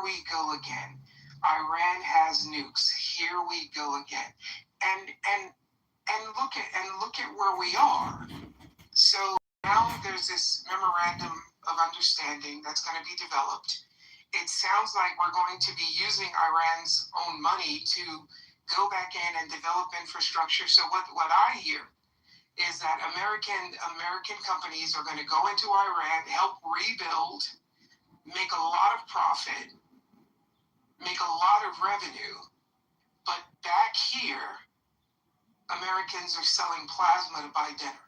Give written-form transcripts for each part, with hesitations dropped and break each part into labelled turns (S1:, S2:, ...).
S1: we go again. Iran has nukes. Here we go again. And look at where we are. So now there's this memorandum of understanding that's going to be developed. It sounds like we're going to be using Iran's own money to go back in and develop infrastructure. So what I hear is that American companies are going to go into Iran, help rebuild, make a lot of profit, make a lot of revenue, but back here, Americans are selling plasma to buy dinner.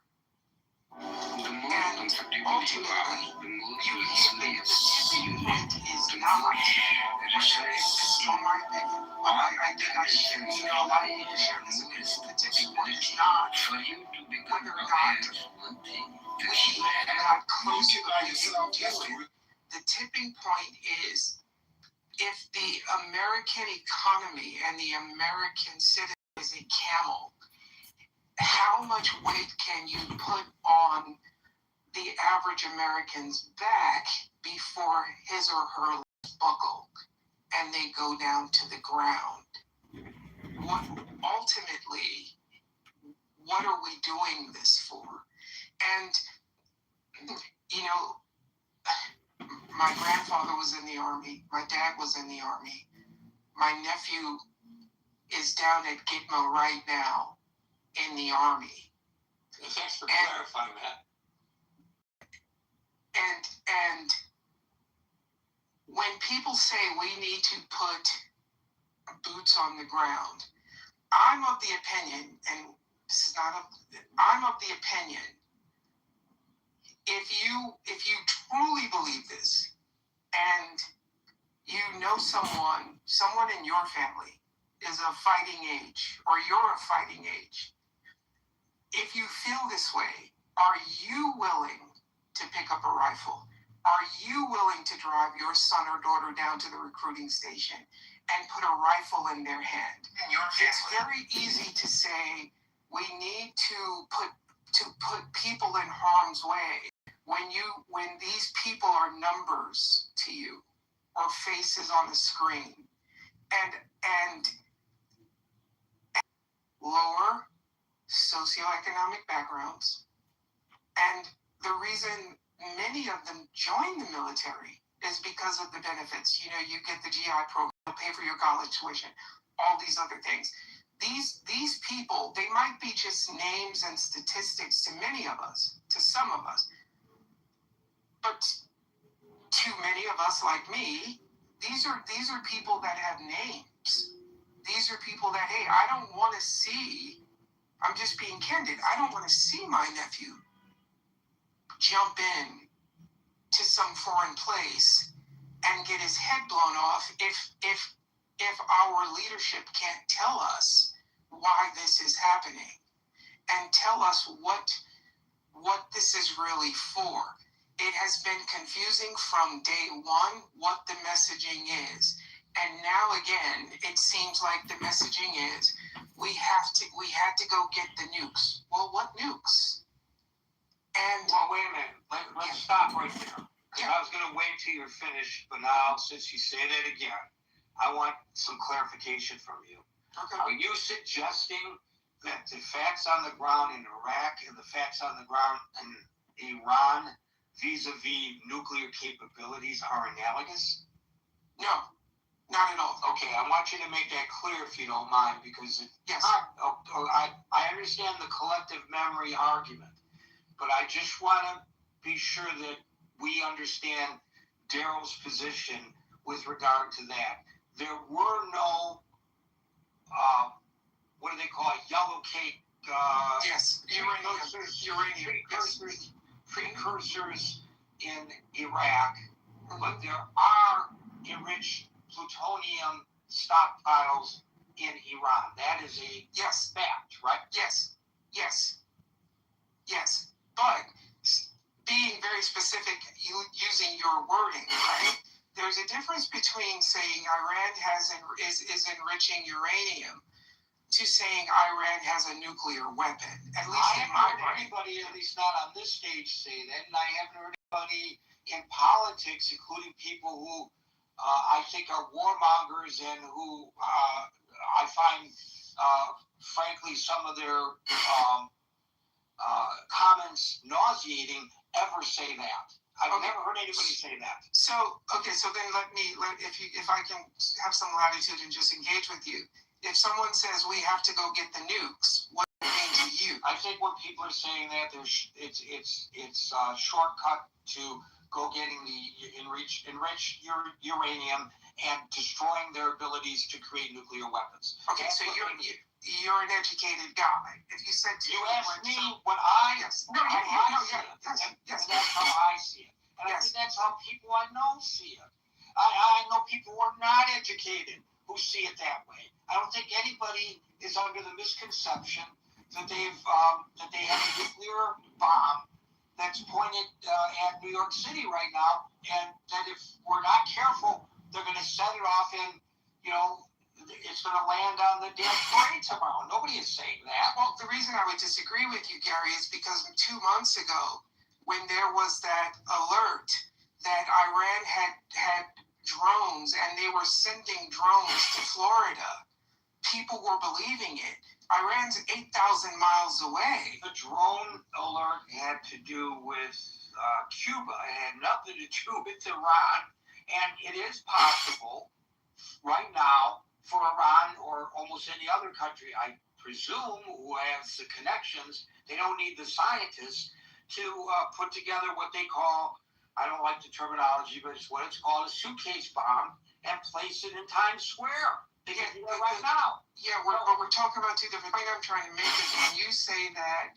S1: And ultimately, you hit the tipping point is not, in my opinion, I think I share, a lot of people share this opinion. The tipping point is not whether or not we got close to the do it. The tipping point is if the American economy and the American citizen is a camel, how much weight can you put on the average American's back before his or her legs buckle and they go down to the ground? Ultimately, what are we doing this for? And, my grandfather was in the Army. My dad was in the Army. My nephew is down at Gitmo right now in the Army.
S2: Thanks for clarifying that.
S1: And when people say we need to put boots on the ground, I'm of the opinion, and this is not I'm of the opinion, if you truly believe this, and you know someone in your family is of fighting age, or you're of fighting age, if you feel this way, are you willing to pick up a rifle? Are you willing to drive your son or daughter down to the recruiting station and put a rifle in their hand? It's very easy to say we need to put people in harm's way when these people are numbers to you or faces on the screen, and lower socioeconomic backgrounds. And the reason many of them join the military is because of the benefits. You get the GI program, pay for your college tuition, all these other things. These people, they might be just names and statistics to many of us, to some of us. But to many of us like me, these are people that have names. These are people that, hey, I don't want to see, I'm just being candid, I don't want to see my nephew jump in to some foreign place and get his head blown off if our leadership can't tell us why this is happening and tell us what this is really for. It has been confusing from day one what the messaging is. And now again, it seems like the messaging is we had to go get the nukes. Well, what nukes? And
S2: well, wait a minute. Let's stop right there. Yeah. I was going to wait till you're finished, but now since you say that again, I want some clarification from you.
S1: Okay.
S2: Are you suggesting that the facts on the ground in Iraq and the facts on the ground in Iran vis-a-vis nuclear capabilities are analogous?
S1: No, not at all.
S2: Okay, I want you to make that clear if you don't mind, because I understand the collective memory argument, but I just want to be sure that we understand Daryl's position with regard to that. There were no, what do they call it, yellow cake?
S1: Yes, uranium.
S2: Precursors in Iraq, but there are enriched plutonium stockpiles in Iran. That is a fact, right?
S1: Yes. But being very specific, using your wording, right? There's a difference between saying Iran is enriching uranium to saying Iran has a nuclear weapon. At least
S2: I haven't heard anybody, at least not on this stage, say that, and I haven't heard anybody in politics, including people who I think are warmongers and who I find, frankly, some of their comments nauseating ever say that. I've never heard anybody say that.
S1: So then if I can have some latitude and just engage with you. If someone says we have to go get the nukes, what does it mean to you?
S2: I think when people are saying that, it's a shortcut to go getting the enriched uranium and destroying their abilities to create nuclear weapons.
S1: Okay, so you're an educated guy. If you said to
S2: you asked me
S1: so,
S2: what I
S1: yes,
S2: yes, that's how I see it, and I think that's how people I know see it. I know people who are not educated who see it that way. I don't think anybody is under the misconception that they have a nuclear bomb that's pointed at New York City right now, and that if we're not careful, they're going to set it off and, it's going to land on the damn parade tomorrow. Nobody is saying that.
S1: Well, the reason I would disagree with you, Gary, is because 2 months ago, when there was that alert that Iran had drones and they were sending drones to Florida, people were believing it. Iran's 8,000 miles away.
S2: The drone alert had to do with Cuba. It had nothing to do with Iran. And it is possible right now for Iran or almost any other country, I presume, who has the connections, they don't need the scientists to put together what they call, I don't like the terminology, but it's what it's called, a suitcase bomb, and place it in Times Square. They can do that right now.
S1: Yeah, we're talking about two different things. I'm trying to make is when you say that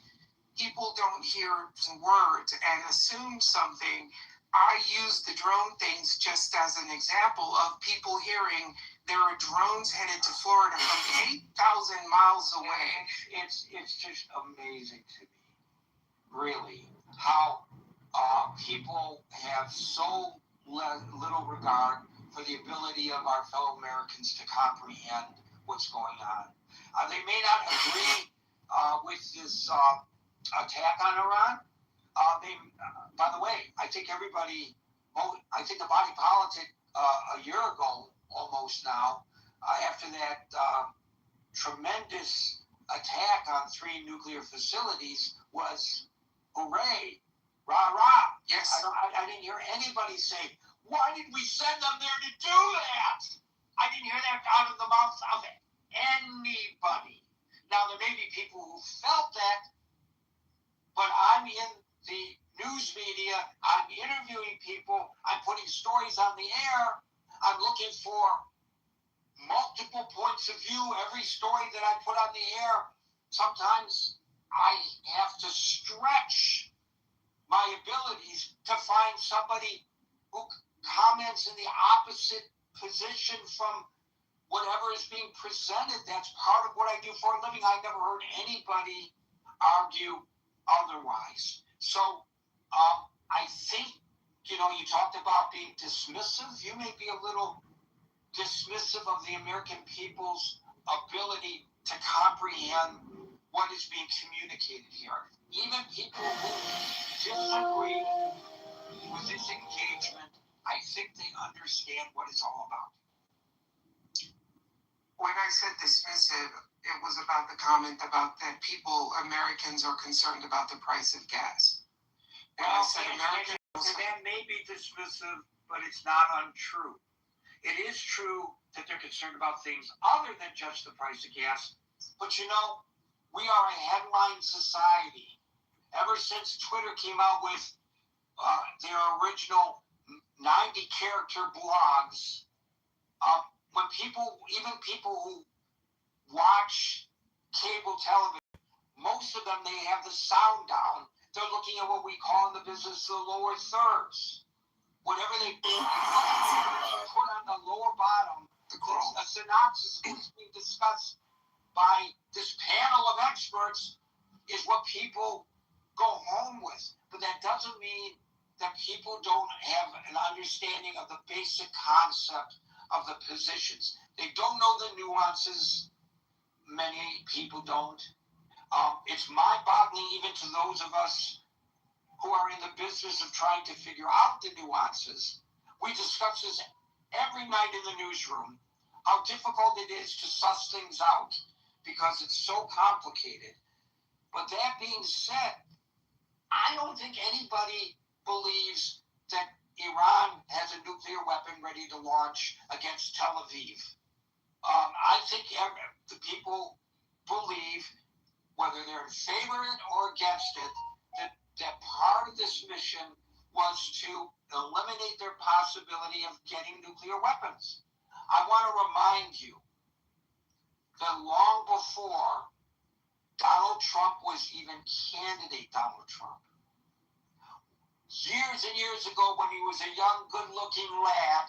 S1: people don't hear words and assume something, I use the drone things just as an example of people hearing there are drones headed to Florida from 8,000 miles away.
S2: It's just amazing to me, really, how people have so little regard for the ability of our fellow Americans to comprehend what's going on. They may not agree with this attack on Iran. By the way, I think the body politic a year ago, almost now, after that tremendous attack on 3 nuclear facilities was, hooray, rah, rah.
S1: Yes.
S2: I didn't hear anybody say, why did we send them there to do that? I didn't hear that out of the mouth of anybody. Now, there may be people who felt that, but I'm in the news media, I'm interviewing people, I'm putting stories on the air, I'm looking for multiple points of view. Every story that I put on the air, sometimes I have to stretch my abilities to find somebody who comments in the opposite position from whatever is being presented. That's part of what I do for a living. I never heard anybody argue otherwise. So I think, you talked about being dismissive. You may be a little dismissive of the American people's ability to comprehend what is being communicated here. Even people who disagree with this engagement, I think they understand what it's all about.
S1: When I said dismissive, it was about the comment about that Americans are concerned about the price of gas. And I said
S2: that may be dismissive, but it's not untrue. It is true that they're concerned about things other than just the price of gas. But we are a headline society. Ever since Twitter came out with their original 90-character blogs, when even people who watch cable television, most of them, they have the sound down. They're looking at what we call in the business the lower thirds. Whatever they put on the lower bottom, a synopsis of what's being discussed by this panel of experts is what people go home with. But that doesn't mean that people don't have an understanding of the basic concept of the positions. They don't know the nuances. Many people don't. It's mind-boggling even to those of us who are in the business of trying to figure out the nuances. We discuss this every night in the newsroom how difficult it is to suss things out because it's so complicated. But that being said, I don't think anybody believes that Iran has a nuclear weapon ready to launch against Tel Aviv. I think the people believe, whether they're in favor of it or against it, that part of this mission was to eliminate their possibility of getting nuclear weapons. I want to remind you that long before Donald Trump was even candidate Donald Trump, years and years ago when he was a young, good-looking lad,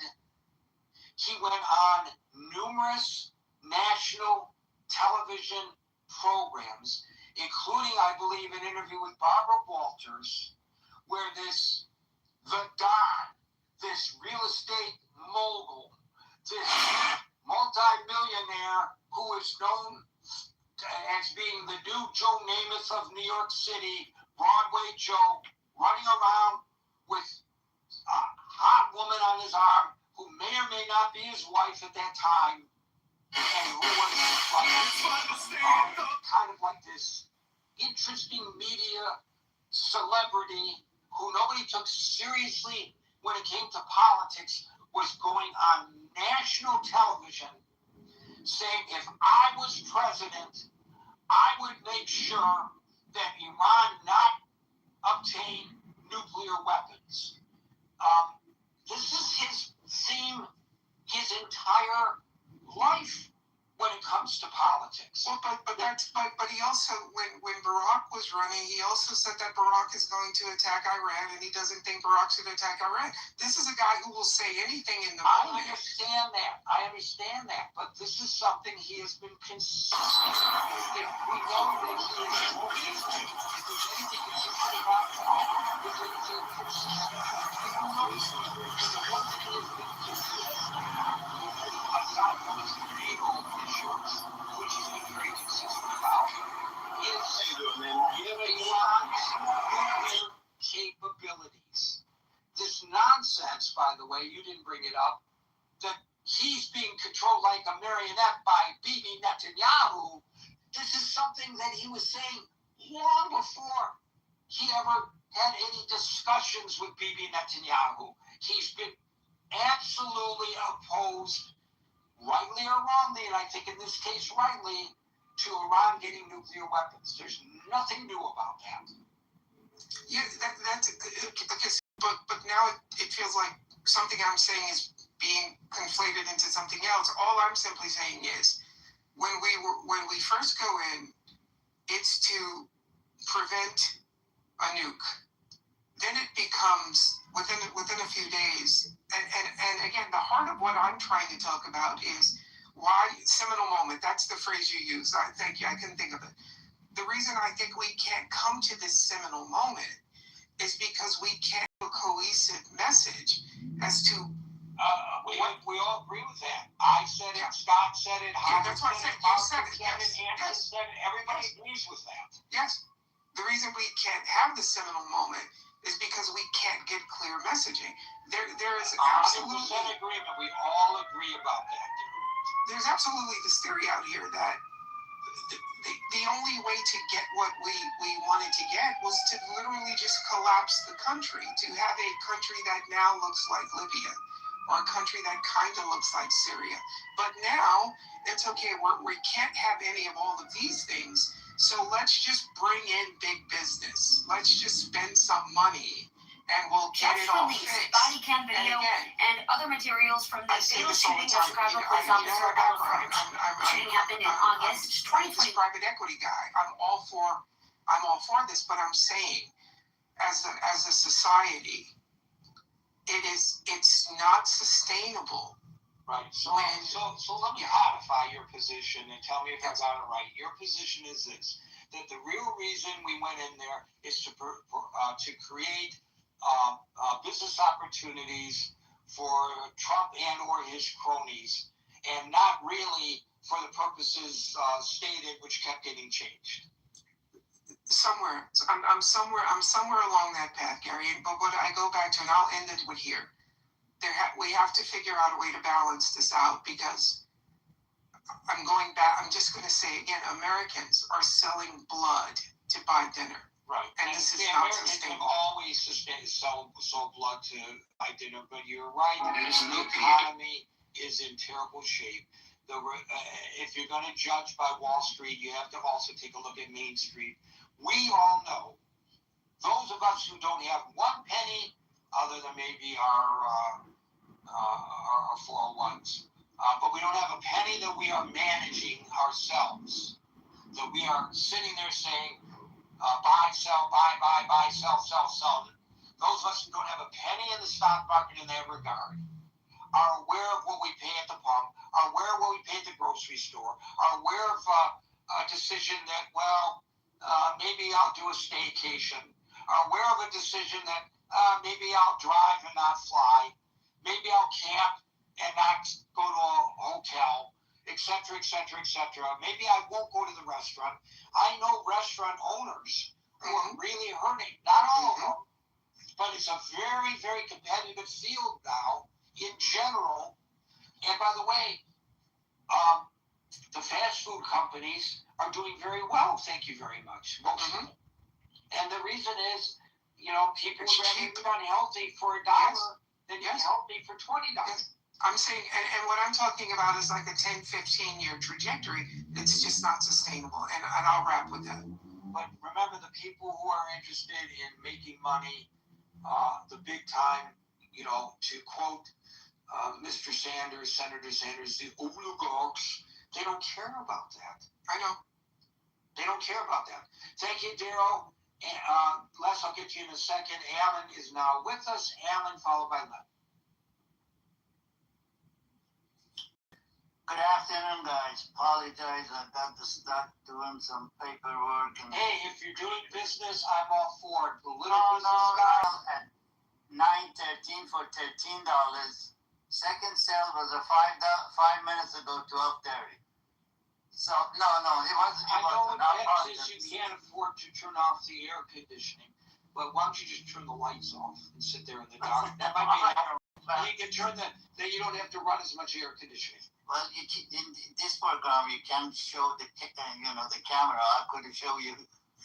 S2: he went on numerous national television programs, including, I believe, an interview with Barbara Walters, where the Don, this real estate mogul, this multi-millionaire who is known as being the new Joe Namath of New York City, Broadway Joe, running around with a hot woman on his arm who may or may not be his wife at that time, and who was kind of like this interesting media celebrity who nobody took seriously when it came to politics, was going on national television saying, if I was president, I would make sure that Iran not obtain nuclear weapons. This is his theme, his entire life when it comes to politics.
S1: Well, but he also, when Barack was running, he also said that Barack is going to attack Iran, and he doesn't think Barack should attack Iran. This is a guy who will say anything in the moment.
S2: I understand that, but this is something he has been consistent. If we know that he is consistent, if there's anything consistent about that, is that he's consistent. If we know this is the one thing he has been consistent, aside from his NATO issues, which he's been very consistent about, is Iran's nuclear capabilities. This nonsense, by the way, you didn't bring it up, that he's being controlled like a marionette by Bibi Netanyahu. This is something that he was saying long before he ever had any discussions with Bibi Netanyahu. He's been absolutely opposed, rightly or wrongly, and I think in this case rightly, to Iran getting nuclear weapons. There's nothing new about that.
S1: Yeah, that's because, but now it feels like something I'm saying is being conflated into something else. All I'm simply saying is, when we first go in, it's to prevent a nuke. Then it becomes within a few days, and again, the heart of what I'm trying to talk about is why seminal moment. That's the phrase you used. Thank you. I couldn't think of it. The reason I think we can't come to this seminal moment is because we can't have a cohesive message as to.
S2: We all agree with that. I said it. Scott said it.
S1: That's what I said. You said it.
S2: Anderson said it. Everybody agrees with that.
S1: Yes. The reason we can't have the seminal moment is because we can't get clear messaging. There is absolutely
S2: 100% agreement. We all agree about that.
S1: There's absolutely this theory out here that the only way to get what we wanted to get was to literally just collapse the country, to have a country that now looks like Libya, or a country that kind of looks like Syria. But now it's okay. We can't have any of all of these things. So let's just bring in big business. Let's just spend some money, and we'll get it all fixed.
S3: Body cam video and other materials from the fatal shooting of Chicago police officer Ella French. Shooting happened in August 2020.
S1: Private equity guy. I'm all for this, but I'm saying, as a society, it's not sustainable.
S2: Right. So let me modify your position and tell me if I got it right. Your position is this: that the real reason we went in there is to create business opportunities for Trump and or his cronies, and not really for the purposes stated, which kept getting changed.
S1: I'm somewhere along that path, Gary. But what I go back to, and I'll end it with here. we have to figure out a way to balance this out, because I'm going back. I'm just going to say again, Americans are selling blood to buy dinner.
S2: Right.
S1: And this is
S2: the
S1: not
S2: Americans
S1: sustainable.
S2: have always sold blood to buy dinner, but you're right.
S1: There's
S2: The
S1: no
S2: economy is in terrible shape. If you're going to judge by Wall Street, you have to also take a look at Main Street. We all know, those of us who don't have one penny other than maybe our 401s, but we don't have a penny that we are managing ourselves, that we are sitting there saying, buy, sell, buy, sell, sell. Those of us who don't have a penny in the stock market in that regard are aware of what we pay at the pump, are aware of what we pay at the grocery store, are aware of a decision that, maybe I'll do a staycation, are aware of a decision that maybe I'll drive and not fly, maybe I'll camp and not go to a hotel, etc., etc., etc. Maybe I won't go to the restaurant. I know restaurant owners who are really hurting. Not all of them, but it's a very, very competitive field now in general. And by the way, the fast food companies are doing very well. Thank you very much. Most of them. And the reason is, people would rather eat unhealthy for $1 than eat healthy for $20.
S1: Yes. I'm saying, and what I'm talking about is like a 10, 15-year trajectory. It's just not sustainable. And I'll wrap with that.
S2: But remember, the people who are interested in making money, the big time, to quote Mr. Sanders, Senator Sanders, the oligarchs, they don't care about that.
S1: I know.
S2: They don't care about that. Thank you, Daryl. Les, I'll get you in a second. Alan is now with us. Alan, followed by Len.
S4: Good afternoon, guys. Apologize, I got to start doing some paperwork.
S2: Hey, if you're doing business, I'm all for it. The little business guy.
S4: At 9:13 for $13. Second sale was a 5 minutes ago, 12:30. So no, it wasn't.
S2: I know in Texas you can't afford to turn off the air conditioning, but why don't you just turn the lights off and sit there in the dark? That might be you can turn then you don't have to run as much air conditioning.
S4: Well, in this program, you can't show the camera. I could show you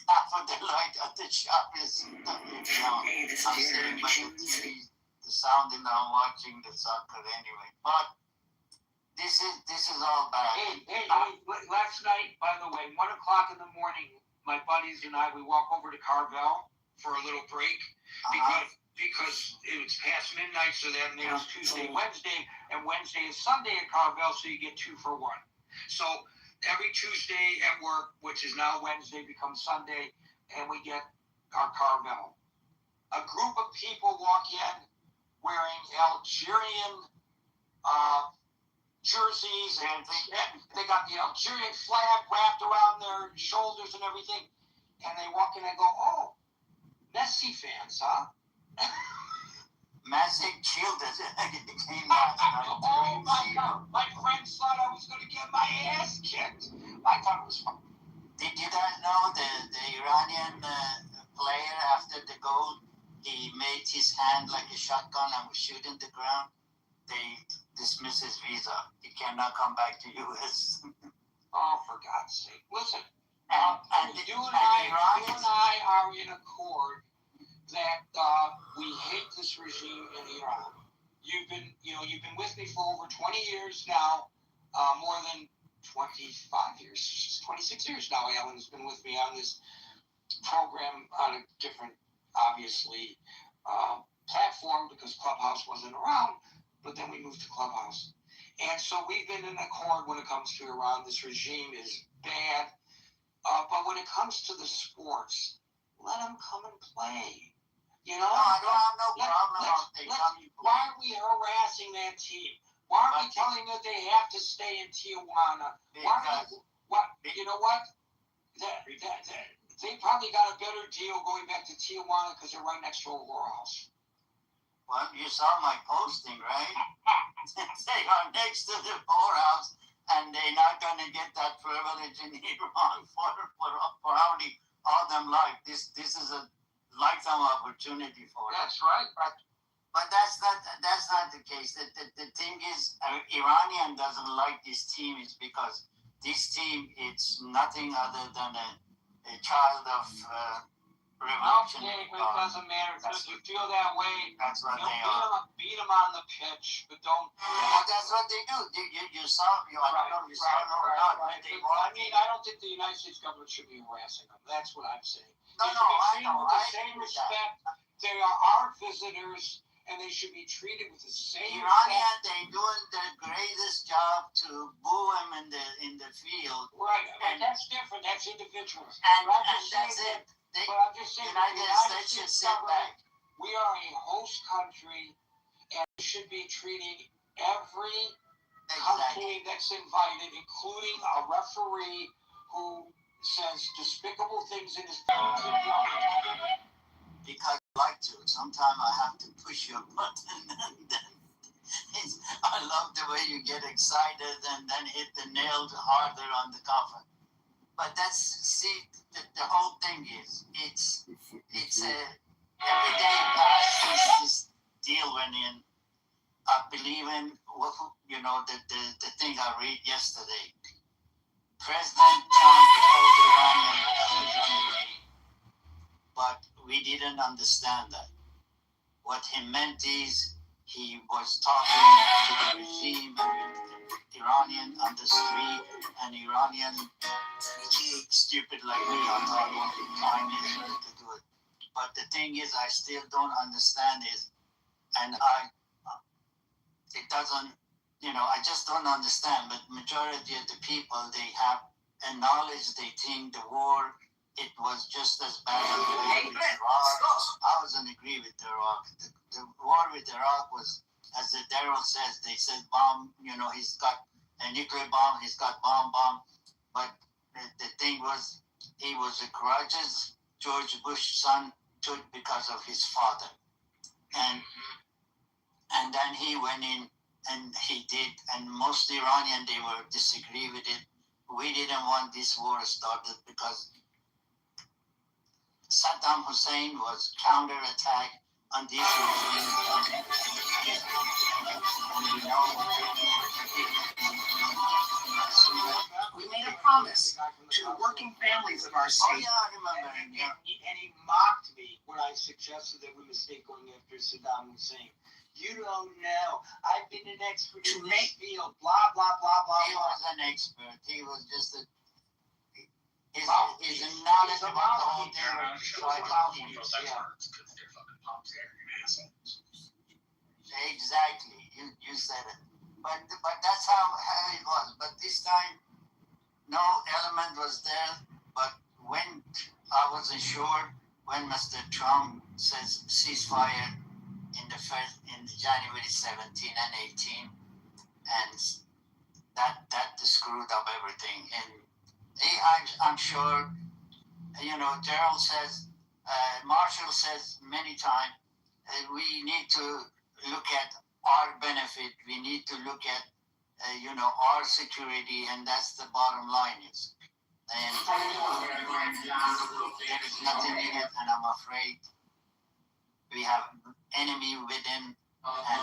S4: half of the light at the shop is, I'm sitting by the TV, the sound, and I'm watching the soccer anyway. But this is all bad.
S2: Hey, last night, by the way, 1 o'clock in the morning, my buddies and I, we walk over to Carvel for a little break because it was past midnight, so then it was Tuesday, Wednesday, and Wednesday is Sunday at Carvel, so you get 2 for 1. So every Tuesday at work, which is now Wednesday, becomes Sunday, and we get our Carvel. A group of people walk in wearing Algerian jerseys, and they got the Algerian flag wrapped around their shoulders and everything, and they walk in and go, "Oh, Messi fans, huh?"
S4: Massive children came
S2: out. Oh my God! My friends thought I was going to get my ass kicked. I thought it was fun.
S4: Did you guys know the Iranian player, after the goal, he made his hand like a shotgun and was shooting the ground? They dismissed his visa. He cannot come back to U.S.
S2: Oh, for God's sake! Listen, you and I are in accord that we hate this regime in Iran. You've been with me for over 20 years now, more than 25 years, 26 years now. Alan has been with me on this program on a different, obviously, platform because Clubhouse wasn't around, but then we moved to Clubhouse. And so we've been in accord when it comes to Iran. This regime is bad. But when it comes to the sports, let them come and play.
S4: No, I don't have no problem.
S2: Why are we harassing that team? Why are we telling them that they have to stay in Tijuana? You know what? They probably got a better deal going back to Tijuana because they're right next to a whorehouse.
S4: Well, you saw my posting, right? They are next to the whorehouse, and they're not going to get that privilege in Iran for how all them life. This is a lifetime opportunity for us.
S2: That's right.
S4: But that's not the case. The thing is, Iranian doesn't like this team is because this team it's nothing other than a child of revolution.
S2: Okay, but it doesn't matter. If you feel that way,
S4: that's what they are.
S2: Beat them on the pitch, but don't.
S4: Well, that's what they do. You saw. I don't know if you saw it or not.
S2: Right. I mean, I don't think the United States government should be harassing them. That's what I'm saying.
S4: No, I know.
S2: With the same respect, they are our visitors, and they should be treated with the same
S4: Iranian, they doing the greatest job to boo him in the field.
S2: Right, and that's different. That's individuals.
S4: And that's it.
S2: But I'm just saying, the
S4: United States should sit back.
S2: We are a host country, and we should be treating every country that's invited, including a referee who says despicable things in his
S4: because I like to. Sometimes I have to push your button and then I love the way you get excited and then hit the nail harder on the coffin. But that's, the whole thing is, it's every day past this deal went in. I believe in, the thing I read yesterday. President Trump told Iranian, but we didn't understand that. What he meant is he was talking to the regime, Iranian on the street, and Iranian stupid like me, I thought it would be time to do it. But the thing is, I still don't understand it, and it doesn't, I just don't understand. But majority of the people, they have a knowledge, they think the war, it was just as bad as the war with Iraq. I wasn't agree with Iraq. The war with Iraq was, as the Daryl says, they said bomb, he's got a nuclear bomb, he's got bomb. But the thing was, he was a courageous George Bush son took because of his father. And then he went in and he did, and most Iranian, they were disagree with it. We didn't want this war started because Saddam Hussein was counterattack on this regime.
S1: We made a promise to the working families of our state.
S4: Oh yeah, I remember him. Yeah.
S2: And he mocked me when I suggested that we mistake going after Saddam Hussein. You don't know. I've been an expert in this field. Blah blah blah blah.
S4: He was an expert. He was just his knowledge about the whole thing. Exactly. You said it. But that's how it was. But this time, no element was there. But when I wasn't sure, when Mr. Trump says ceasefire in January 17 and 18, and that screwed up everything. And I'm sure, Daryl says, Marshall says many times, we need to look at our benefit. We need to look at, our security, and that's the bottom line is. And there is nothing in it, and I'm afraid we have enemy within, and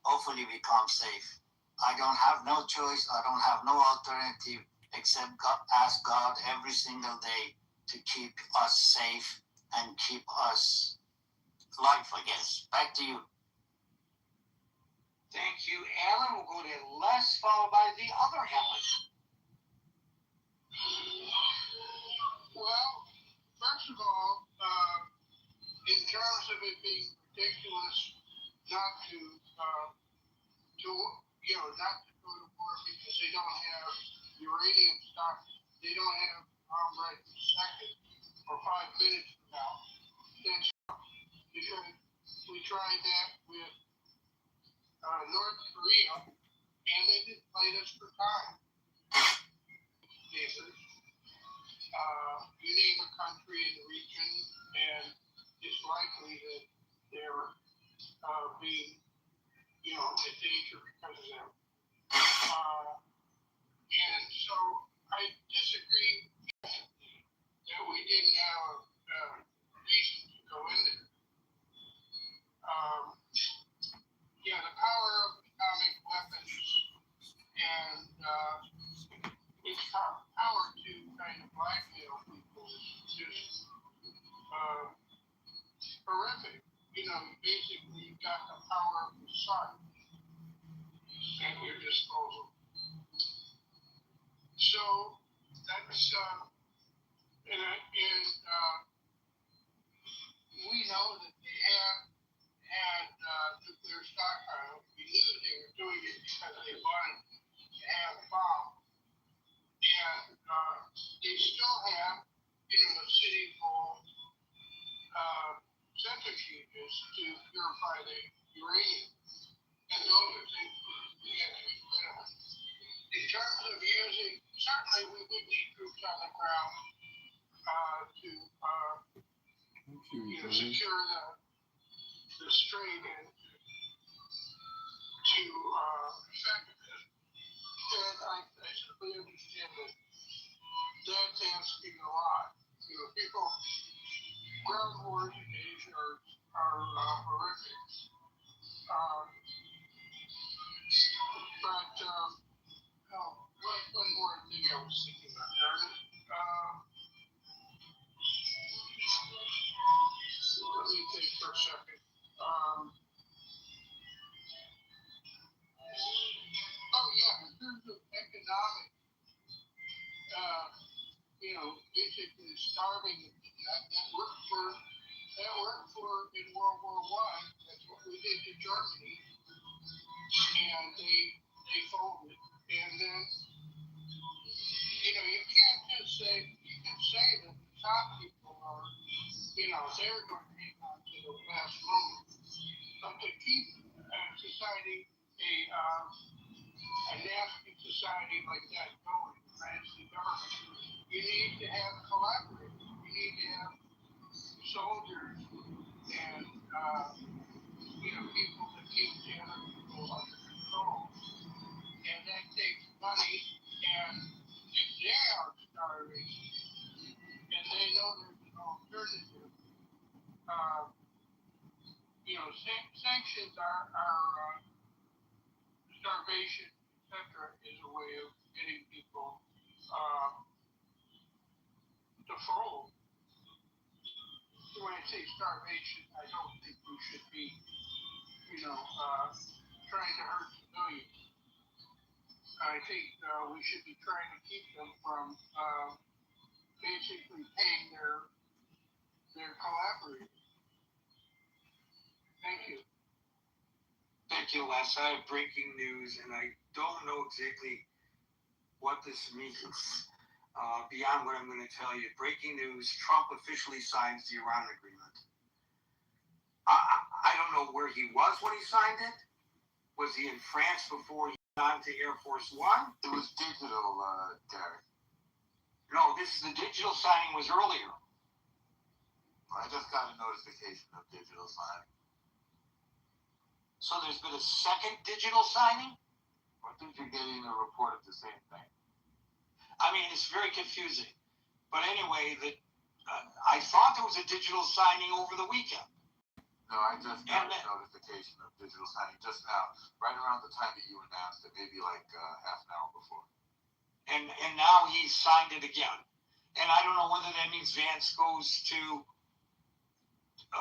S4: hopefully we come safe. I don't have no choice. I don't have no alternative except ask God every single day to keep us safe and keep us alive, I guess. Back to you.
S2: Thank you, Alan. We'll go to Les, followed by the other Helen.
S5: Well, first of all, in terms of it being ridiculous not to not to go to war because they don't have uranium stock, they don't have armed right to second for 5 minutes from now. That's because we tried that with North Korea, and they just played us for time. You name a country in the region, and it's likely that they're being, in danger because of them. And so I disagree that we didn't have a reason to go in there. disposal. So that's we know that they have had nuclear stockpiles. We knew they were doing it because they wanted to have a bomb, and they still have, a city full centrifuges to purify the uranium, and those are things we have to be rid of. In terms of using, certainly we would need troops on the ground to secure the strait and to effectiveness. And I simply understand that that's asking a lot. People, ground wars in Asia are horrific. But one more thing I was thinking about, Darren. Let me think for a second. In terms of economic, basically starving, that worked for in World War I. That's what we did to Germany, and they folded. And then, you can't just say, you can say that the top people are, they're going to hang on to the last moment. But to keep society, a nasty society like that going, nasty government, you need to have collaborators. You need to have soldiers and, people that keep the other people under control. And that takes money, and if they are starving, and they know there's an alternative, sanctions are starvation, etc., is a way of getting people to fold. When I say starvation, I don't think we should be, trying to hurt civilians. I think we should be trying to keep them from basically paying their collaborators. Thank you.
S2: Thank you, Les. I have breaking news, and I don't know exactly what this means beyond what I'm going to tell you. Breaking news, Trump officially signs the Iran agreement. I don't know where he was when he signed it. Was he in France before he went on to Air Force One?
S4: It was digital, Derek.
S2: No, the digital signing was earlier.
S4: I just got a notification of digital signing.
S2: So there's been a second digital signing?
S4: I think you're getting a report of the same thing.
S2: I mean, it's very confusing. But anyway, I thought there was a digital signing over the weekend.
S4: No, I just got a notification of digital signing just now, right around the time that you announced it, maybe like half an hour before.
S2: And now he signed it again. And I don't know whether that means Vance goes to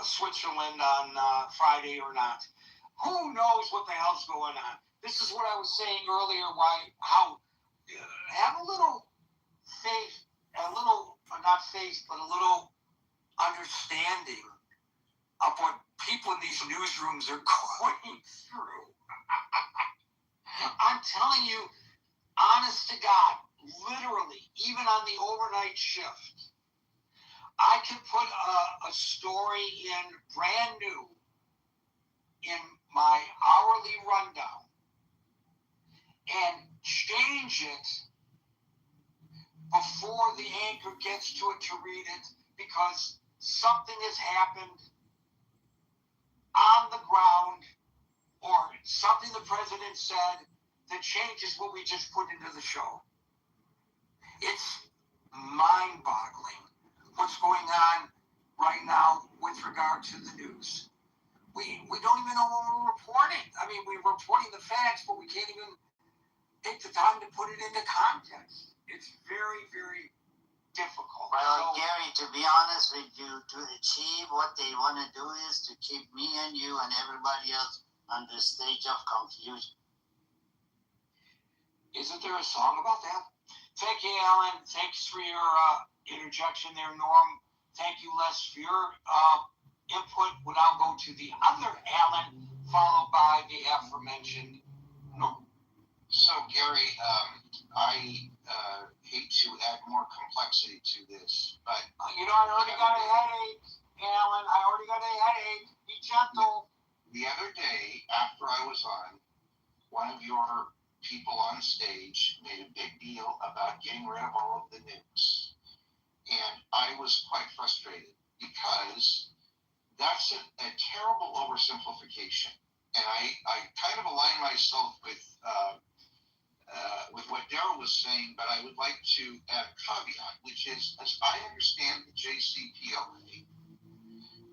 S2: Switzerland on Friday or not. Who knows what the hell's going on? This is what I was saying earlier, how have a little faith, a little understanding of what people in these newsrooms are going through. I'm telling you, honest to God, literally, even on the overnight shift, I could put a story in brand new in my hourly rundown and change it before the anchor gets to it to read it because something has happened on the ground or something the president said that changes what we just put into the show. It's mind-boggling what's going on right now with regard to the news. We don't even know what we're reporting. I mean, we're reporting the facts, but we can't even take the time to put it into context. It's very, very difficult.
S4: Well, Gary, to be honest with you, to achieve what they want to do is to keep me and you and everybody else on the stage of confusion.
S2: Isn't there a song about that? Thank you, Alan. Thanks for your interjection there, Norm. Thank you, Les, for your input. We'll now go to the other Alan, followed by the aforementioned Norm.
S6: So, Gary, I hate to add more complexity to this, but
S2: I already got a headache, Alan. I already got a headache. Be gentle.
S6: The other day, after I was on, one of your people on stage made a big deal about getting rid of all of the nukes. And I was quite frustrated because that's a terrible oversimplification. And I kind of align myself with what Daryl was saying, but I would like to add a caveat, which is, as I understand the JCPOA,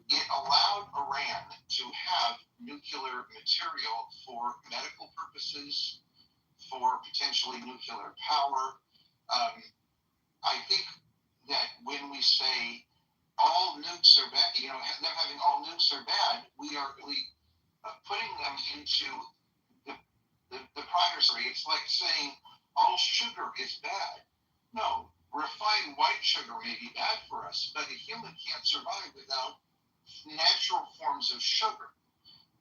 S6: it allowed Iran to have nuclear material for medical purposes, for potentially nuclear power. I think that when we say all nukes are bad, them having all nukes are bad, we are really putting them into the primary. It's like saying all sugar is bad. No, refined white sugar may be bad for us, but a human can't survive without natural forms of sugar.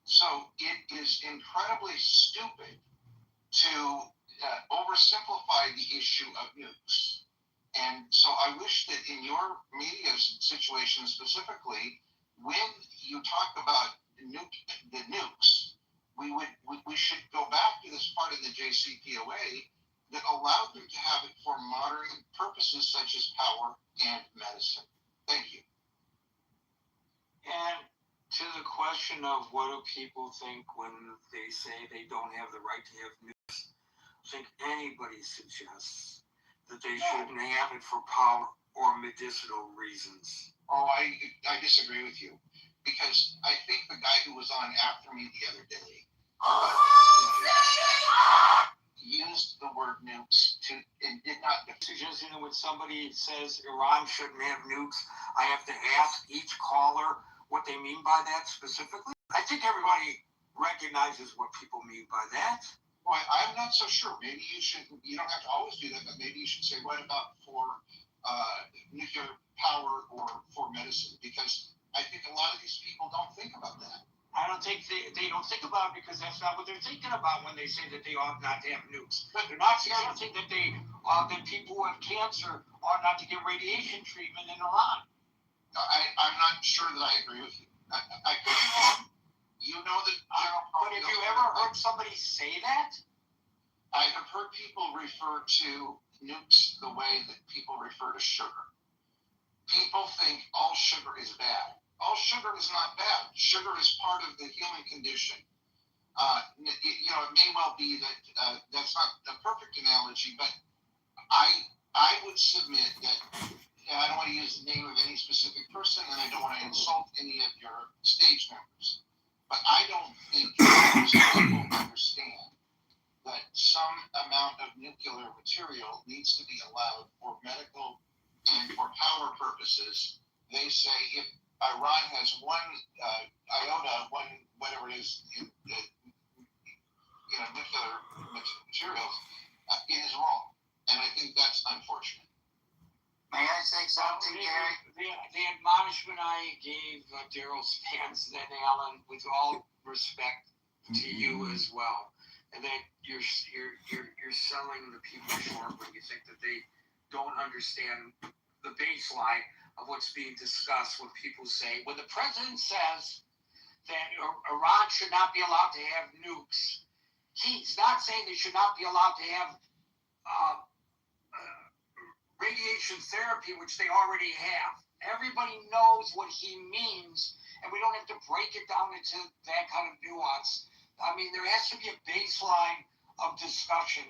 S6: So it is incredibly stupid to oversimplify the issue of nukes. And so I wish that in your media situation specifically, when you talk about the nukes, we should go back to this part of the JCPOA that allowed them to have it for modern purposes such as power and medicine. Thank you.
S2: And to the question of what do people think when they say they don't have the right to have nukes, I think anybody suggests that they shouldn't have it for power or medicinal reasons.
S6: Oh, I disagree with you, because I think the guy who was on after me the other day used the word nukes and did not
S2: suggesting that when somebody says Iran shouldn't have nukes, I have to ask each caller what they mean by that specifically. I think everybody recognizes what people mean by that.
S6: Well, I'm not so sure. Maybe you don't have to always do that, but maybe you should say, what about for nuclear power or for medicine? Because I think a lot of these people don't think about that.
S2: I don't think they don't think about it because that's not what they're thinking about when they say that they ought not to have nukes. But they're not suggesting that that people who have cancer ought not to get radiation treatment in Iran.
S6: I'm not sure that I agree with you. You know that.
S2: But have you ever heard somebody say that?
S6: I have heard people refer to nukes the way that people refer to sugar. People think all sugar is bad. All sugar is not bad. Sugar is part of the human condition. It may well be that that's not the perfect analogy, but I would submit that, and I don't want to use the name of any specific person, and I don't want to insult any of your stage members, but I don't think most people understand that some amount of nuclear material needs to be allowed for medical and for power purposes. They say if Iran has one iota, whatever it is, in nuclear materials, it is wrong, and I think that's unfortunate.
S4: May I say something, Gary?
S2: The admonishment I gave Daryl stands then, Alan, with all respect to you as well, and that you're selling the people short when you think that they don't understand the baseline of what's being discussed when people say, when the president says that Iran should not be allowed to have nukes, he's not saying they should not be allowed to have radiation therapy, which they already have. Everybody knows what he means, and we don't have to break it down into that kind of nuance. I mean, there has to be a baseline of discussion,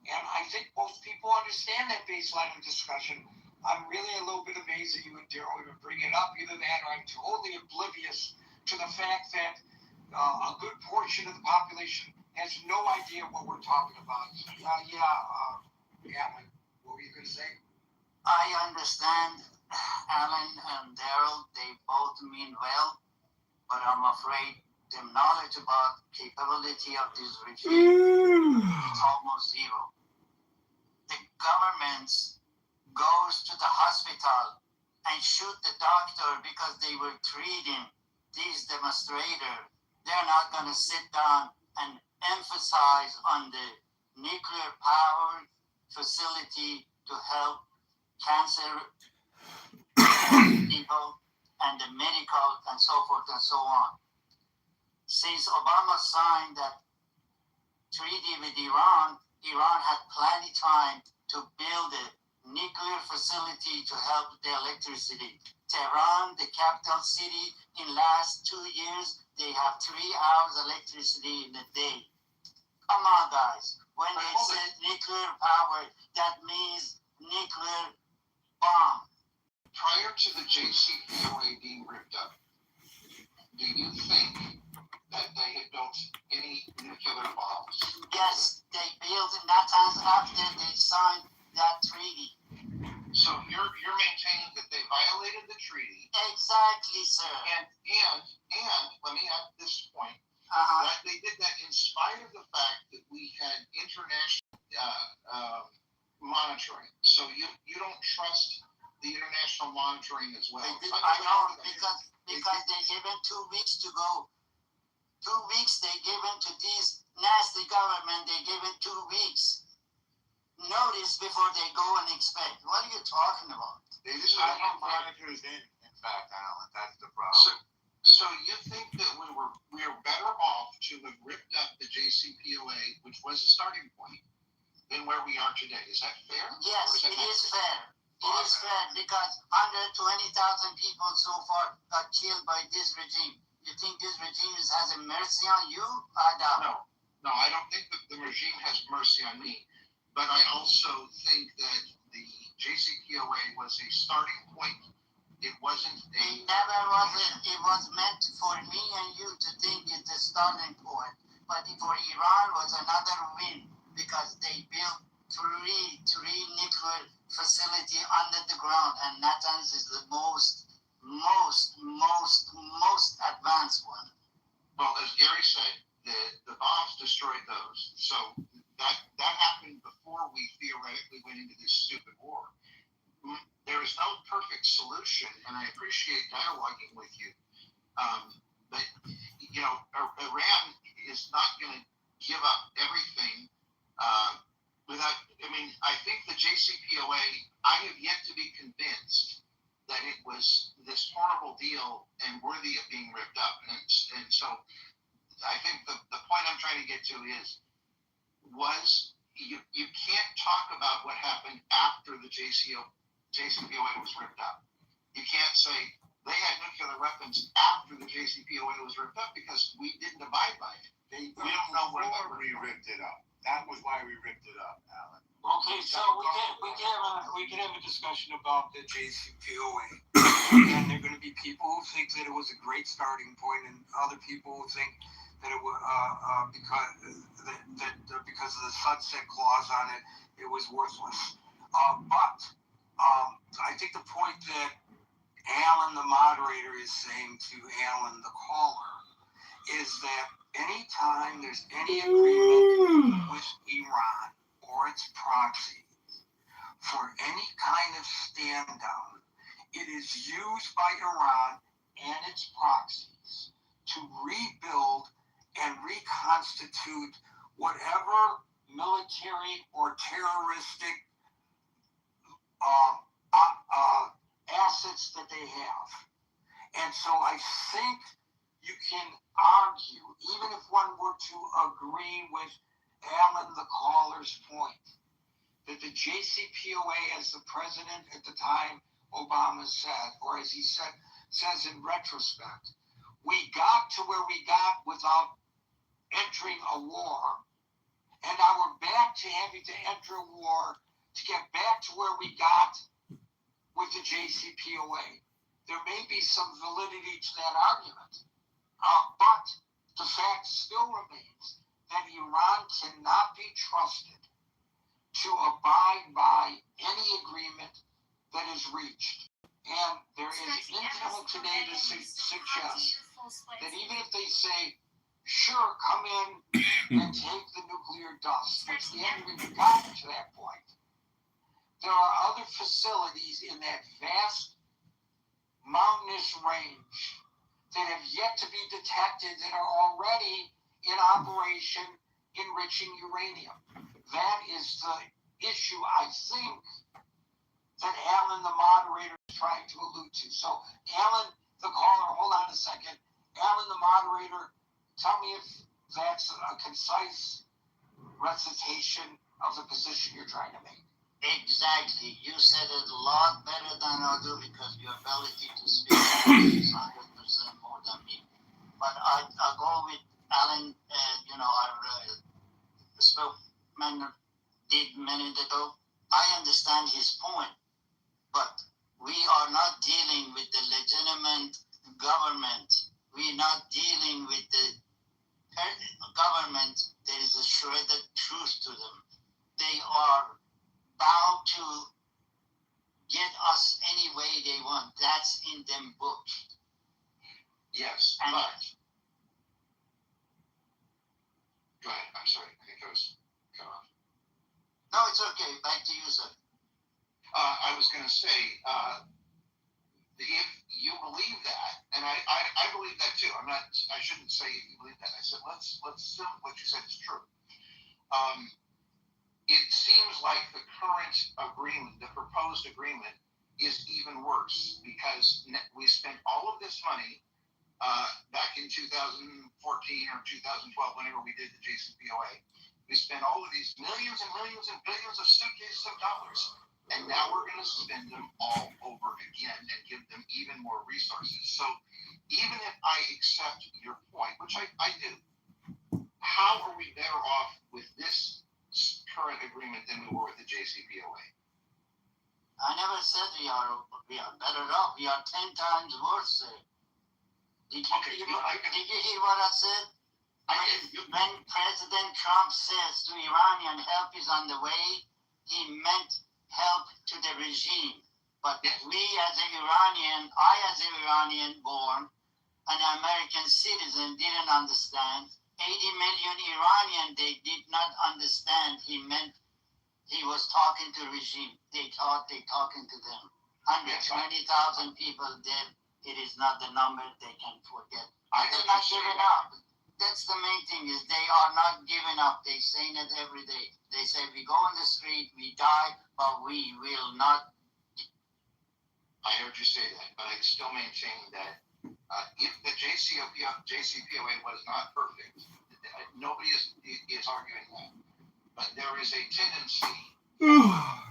S2: and I think most people understand that baseline of discussion. I'm really a little bit amazed that you and Daryl even bring it up. Either that, or I'm totally oblivious to the fact that a good portion of the population has no idea what we're talking about. Alan, what were you going to say?
S4: I understand Alan and Daryl, they both mean well, but I'm afraid the knowledge about capability of this regime is almost zero. governments goes to the hospital and shoot the doctor because they were treating these demonstrators, they're not going to sit down and emphasize on the nuclear power facility to help cancer people and the medical and so forth and so on. Since Obama signed that treaty with Iran, Iran had plenty time to build a nuclear facility to help the electricity. Tehran, the capital city, in last 2 years, they have 3 hours electricity in a day. Come on, guys. When they said nuclear power, that means nuclear bomb.
S6: Prior to the JCPOA being ripped up, do you think that they had built any nuclear bombs?
S4: Yes, they built Natanz after they signed that treaty.
S6: So you're maintaining that they violated the treaty.
S4: Exactly, sir.
S6: And let me add this point.
S4: Uh-huh.
S6: That they did that in spite of the fact that we had international monitoring. So you don't trust the international monitoring as well.
S4: I know, because they given 2 weeks to go. 2 weeks they given to this nasty government. They given 2 weeks notice before they go and inspect. What are you talking about?
S7: They just don't have monitors in fact, Alan. That's the problem.
S6: So you think that we were better off to have ripped up the JCPOA, which was a starting point, than where we are today? Is that fair?
S4: Yes, it is fair. It is fair because 120,000 people so far got killed by this regime. You think this regime has a mercy on you? I doubt.
S6: No, I don't think that the regime has mercy on me. But I also think that the JCPOA was a starting point. It wasn't a...
S4: It never was. It was meant for me and you to think it's a starting point. But for Iran was another win because they built three nuclear facility under the ground, and Natanz is the most advanced one.
S6: Well, as Gary said, the bombs destroyed those. So that happened before we theoretically went into this stupid war. There is no perfect solution, and I appreciate dialoguing with you. But, Iran is not going to give up everything I think the JCPOA, I have yet to be convinced that it was this horrible deal and worthy of being ripped up. And so I think the point I'm trying to get to is, you can't talk about what happened after the JCPOA was ripped up. You can't say they had nuclear weapons after the JCPOA was ripped up because we didn't abide by it. We don't know where
S7: we ripped it up. That was why we ripped it up, Alan.
S2: Okay, so we can have a discussion about the JCPOA. And there are going to be people who think that it was a great starting point, and other people who think that it was because of the sunset clause on it, it was worthless. But I think the point that Alan, the moderator, is saying to Alan, the caller, is that anytime there's any agreement with Iran or its proxies for any kind of stand down, it is used by Iran and its proxies to rebuild and reconstitute whatever military or terroristic assets that they have. And so I think you can argue, even if one were to agree with Alan, the caller's point, that the JCPOA, as the president at the time Obama said, or as he says in retrospect, we got to where we got without entering a war, and now we're back to having to enter a war to get back to where we got with the JCPOA. There may be some validity to that argument, but the fact still remains that Iran cannot be trusted to abide by any agreement that is reached. And there is intel today to suggest that even if they say, sure, come in and take the nuclear dust, which they haven't even gotten to that point, there are other facilities in that vast mountainous range that have yet to be detected that are already in operation enriching uranium. That is the issue, I think, that Alan, the moderator, is trying to allude to. So, Alan, the caller, hold on a second. Alan, the moderator, tell me if that's a concise recitation of the position you're trying to make.
S4: Exactly. You said it a lot better than I do because your ability to speak is 100% more than me. But I'll go with Alan, our spokesman did a minute ago. I understand his point, but we are not dealing with the legitimate government. We're not dealing with the government. There is a shredded truth to them. They are bound to get us any way they want. That's in them book.
S6: Yes,
S4: And
S6: but go ahead. I'm sorry. I think I was cut off.
S4: no, it's okay. Back to you, sir.
S6: I was going to say, if you believe that, and I believe that too. I shouldn't say if you believe that. I said let's assume what you said is true. It seems like the current agreement, the proposed agreement, is even worse because we spent all of this money back in 2014 or 2012, whenever we did the JCPOA. We spent all of these millions and millions and billions of suitcases of dollars, and now we're going to spend them all over again and give them even more resources. So even if I accept your point, which I do, how are we better off with this current agreement than we were with the JCPOA?
S4: I never said we are better off. We are 10 times worse, sir. Did you hear what I said? When President Trump says to Iranian help is on the way, he meant help to the regime. But we as an Iranian, I as an Iranian born, an American citizen, didn't understand. 80 million Iranian, they did not understand. He meant he was talking to regime. They thought they talking to them. 120,000 people dead. It is not the number they can forget. They're not giving up. That's the main thing is they are not giving up. They're saying it every day. They say we go on the street, we die, but we will not.
S6: I heard you say that, but I still maintain that if the JCPOA was not perfect, nobody is arguing that. But there is a tendency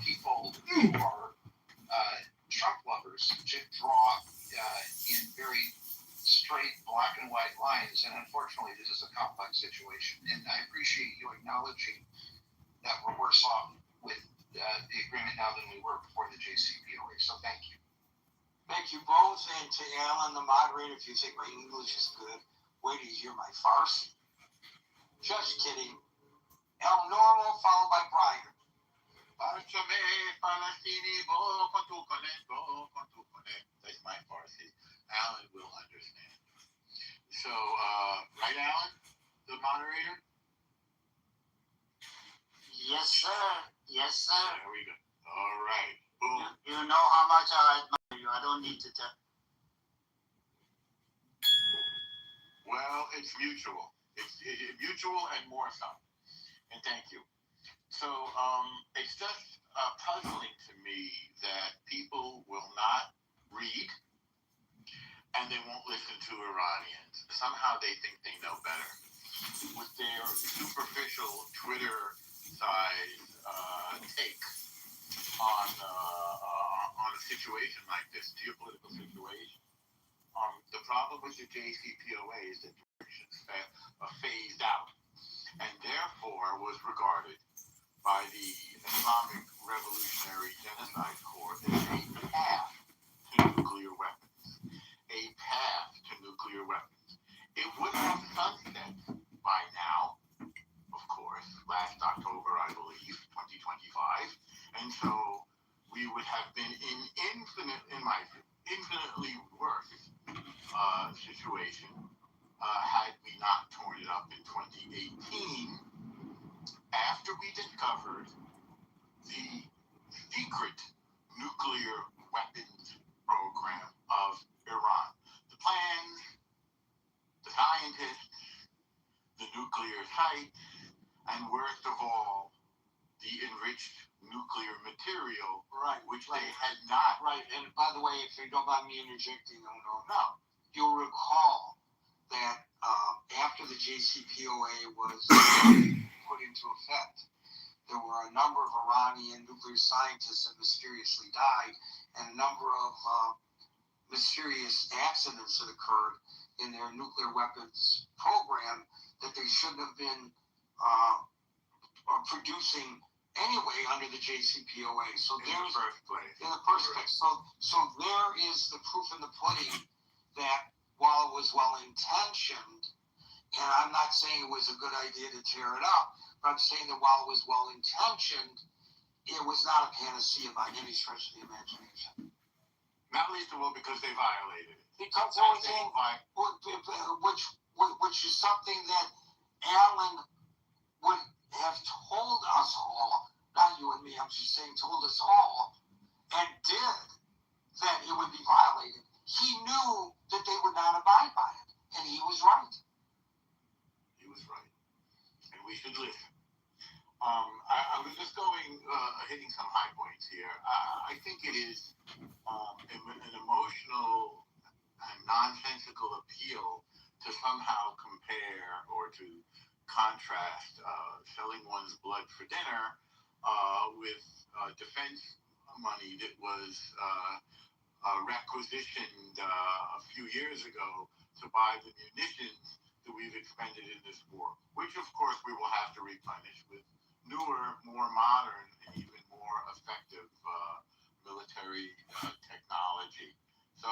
S6: people who are Trump lovers to draw in very straight black and white lines, and unfortunately this is a complex situation, and I appreciate you acknowledging that we're worse off with the agreement now than we were before the JCPOA, so thank you.
S2: Thank you both, and to Alan, the moderator, if you think my English is good, wait till you hear my Farsi. Just kidding. El Normal, followed by Brian.
S7: That's my Farsi. Alan will understand. So, right, Alan, the moderator?
S4: Yes, sir. Yes, sir.
S7: There we go. All right. Boom.
S4: You know how much I admire you. I don't need to tell.
S7: Well, it's mutual. It's mutual and more so. And thank you. So, it's just puzzling to me that people will not read and they won't listen to Iranians. Somehow they think they know better. With their superficial Twitter-size take on a situation like this, geopolitical situation. The problem with the JCPOA is that restrictions phased out, and therefore was regarded by the Islamic Revolutionary Genocide Corps as a path to nuclear weapons. A path to nuclear weapons. It would have sunset by now, of course, last October, I believe, 2025, and so we would have been in infinitely worse situation had we not torn it up in 2018 after we discovered the secret nuclear weapons program of Iran. The plans, the scientists, the nuclear sites, and worst of all, the enriched nuclear material,
S2: right,
S7: which they had not.
S2: Right, and by the way, if you don't mind me interjecting, no, you'll recall that after the JCPOA was put into effect, there were a number of Iranian nuclear scientists that mysteriously died, and a number of mysterious accidents that occurred in their nuclear weapons program that they shouldn't have been producing anyway under the JCPOA. So
S7: in the first place.
S2: So there is the proof in the pudding that while it was well intentioned, and I'm not saying it was a good idea to tear it up, but I'm saying that while it was well intentioned, it was not a panacea by any stretch of the imagination.
S7: Not least of all because they violated it.
S2: Because which is something that Alan would have told us all, not you and me, I'm just saying told us all, and did, that it would be violated. He knew that they would not abide by it, and he was right.
S7: He was right. And we should listen. I was just hitting some high points here. I think it is an emotional and nonsensical appeal to somehow compare or to contrast selling one's blood for dinner with defense money that was requisitioned a few years ago to buy the munitions that we've expended in this war, which of course we will have to replenish with newer, more modern, and even more effective military technology. So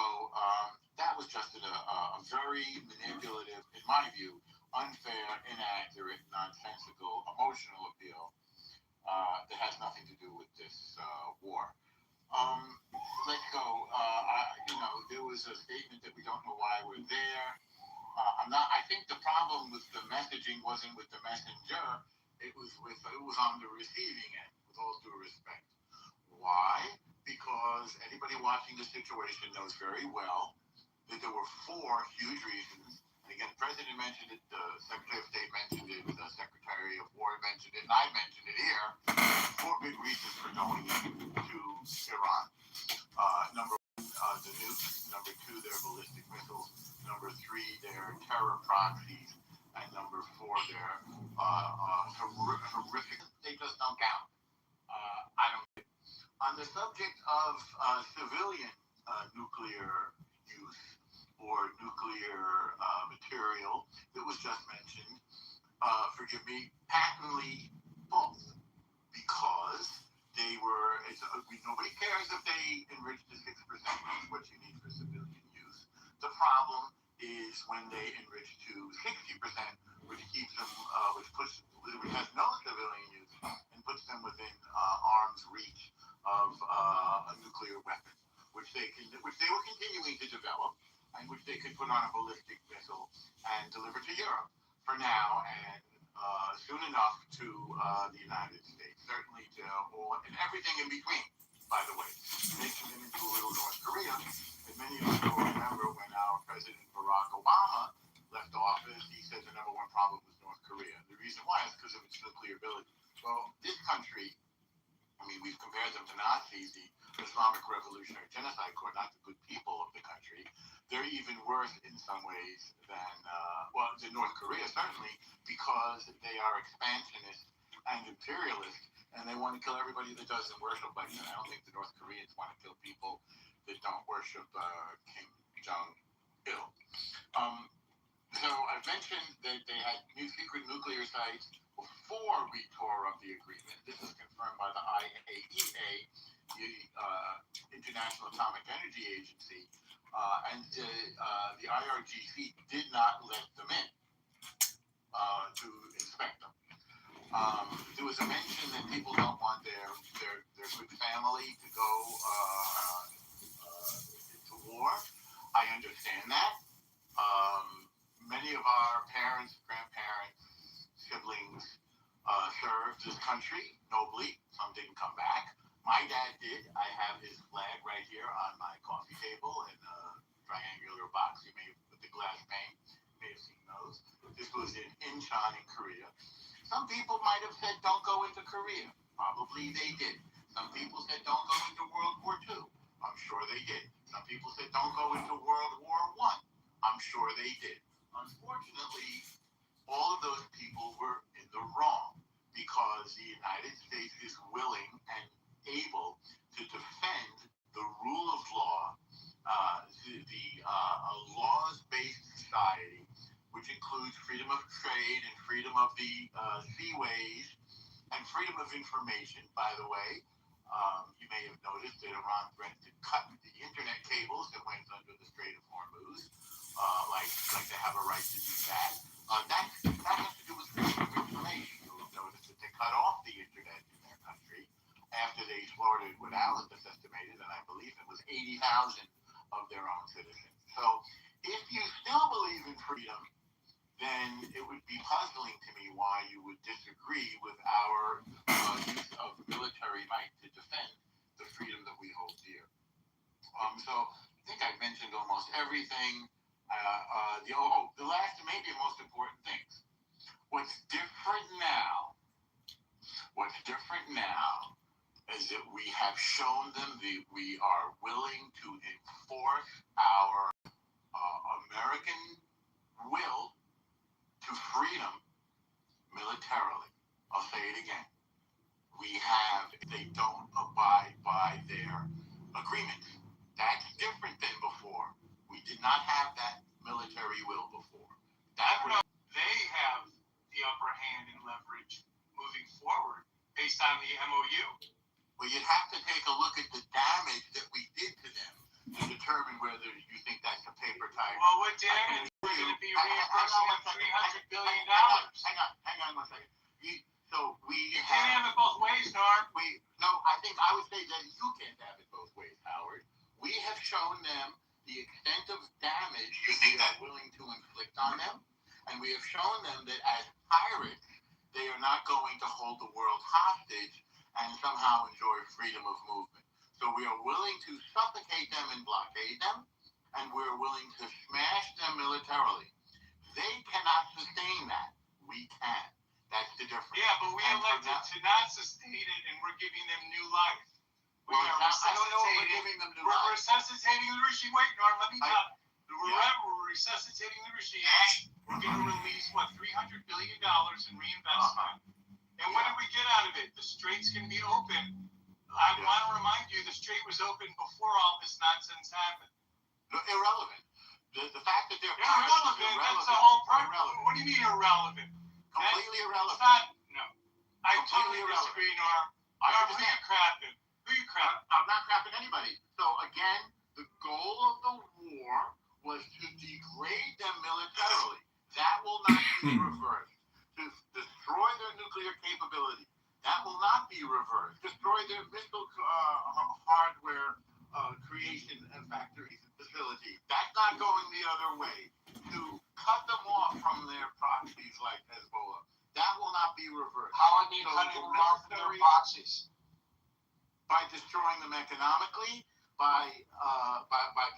S7: that was just a very manipulative, in my view, unfair, inaccurate, nonsensical, emotional appeal that has nothing to do with this war. Let's go. There was a statement that we don't know why we're there. I think the problem with the messaging wasn't with the messenger. It was on the receiving end, with all due respect. Why? Because anybody watching the situation knows very well that there were 4 huge reasons. And again, the President mentioned it, the Secretary of State mentioned it, the Secretary of War mentioned it, and I mentioned it here. 4 big reasons for going into Iran. Number 1, the nukes. Number 2, their ballistic missiles. Number 3, their terror proxies. And number 4, their horrific. They just don't count. I don't. On the subject of civilian nuclear use or nuclear material that was just mentioned, forgive me, patently false, because they were. Nobody cares if they enrich to 6%, which is what you need for civilian use. The problem is when they enrich to 60%, which keeps them, which has no civilian use and puts them within arm's reach of a nuclear weapon, which they were continuing to develop, and which they could put on a ballistic missile and deliver to Europe for now, and soon enough to the United States, certainly to all and everything in between. By the way, making them into a little North Korea. And many of you will remember when our President Barack Obama left office, he said the number 1 problem was North Korea. The reason why is because of its nuclear ability. Well, this country, we've compared them to Nazis, the Islamic Revolutionary Genocide Corps, not the good people of the country. They're even worse in some ways than, than North Korea, certainly, because they are expansionist and imperialist, and they want to kill everybody that doesn't worship like them. I don't think the North Koreans want to kill people that don't worship Kim Jong-il. So I've mentioned that they had secret nuclear sites before we tore up the agreement. This is confirmed by the IAEA, the International Atomic Energy Agency, and the IRGC did not let them in to inspect them. There was a mention that people don't want their good family to go into war. I understand that. Many of our parents, grandparents, siblings served this country nobly. Some didn't come back. My dad did. I have his flag right here on my coffee table in a triangular box. You may have, with the glass pane, you may have seen those. This was in Incheon in Korea. Some people might have said, don't go into Korea. Probably they did. Some people said, don't go into World War II. I'm sure they did. Some people said, don't go into World War I. I'm sure they did. Unfortunately, all of those people were in the wrong because the United States is willing and able to defend the rule of law, the laws-based society, which includes freedom of trade and freedom of the seaways and freedom of information. By the way, you may have noticed that Iran threatened to cut the internet cables that went under the Strait of Hormuz, like they have a right to do that. That has to do with freedom of information. You'll notice that they cut off the internet in their country after they slaughtered what Alice estimated, and I believe it was 80,000 of their own citizens. So if you still believe in freedom, then it would be puzzling to me why you would disagree with our use of military might to defend the freedom that we hold dear. So I think I've mentioned almost everything. The last and maybe most important things. What's different now is that we have shown them that we are willing to enforce our American will to freedom militarily. I'll say it again. They don't abide by their agreements. That's different than before. We did not have that military will before.
S2: They have the upper hand and leverage moving forward based on the MOU.
S7: Well, you'd have to take a look at the damage that we did to them to determine whether you think that's a paper tiger.
S2: Well, what damage? We're going to be reimbursing them $300 billion.
S7: Hang on 1 second. You
S2: can't have it both ways, Norm.
S7: I would say that you can't have it both ways, Howard. We have shown them the extent of damage that we are willing to inflict on them, and we have shown them that as pirates, they are not going to hold the world hostage and somehow enjoy freedom of movement. So we are willing to suffocate them and blockade them, and we're willing to smash them militarily. They cannot sustain that. We can. That's the difference.
S2: Yeah, but we elected to not sustain it, and we're giving them new life.
S7: I don't know if we're giving them new life.
S2: We're resuscitating the regime. Wait, Norm, let me talk. We're resuscitating the regime. We're going to release, $300 billion in reinvestment. And what did we get out of it? The strait's going to be open. I want to remind you, the strait was open before all this nonsense happened.
S7: Irrelevant. The fact that they're
S2: irrelevant. That's the whole purpose. What do you mean irrelevant?
S7: Completely irrelevant.
S2: No. I totally disagree, Norm. Norm, who you crapping?
S7: I'm not crapping anybody. So again, the goal of the war was to degrade them militarily. That will not be reversed. To destroy their nuclear capability. That will not be reversed. Destroy their missile hardware creation and factories and facilities. That's not going the other way. To cut them off from their proxies like Hezbollah. That will not be reversed.
S2: How are they cutting them off from their proxies?
S7: By destroying them economically, by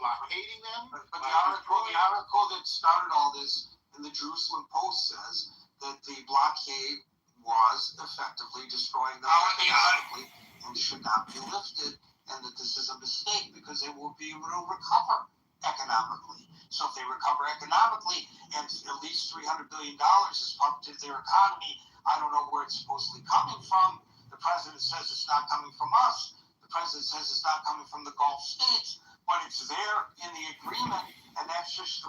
S7: blockading them.
S8: But the article that started all this in the Jerusalem Post says that the blockade was effectively destroying them economically and should not be lifted, and that this is a mistake because they will be able to recover economically. So if they recover economically and at least $300 billion is pumped into their economy, I don't know where it's supposedly coming from. The president says it's not coming from us. The president says it's not coming from the Gulf states, but it's there in the agreement, and that's just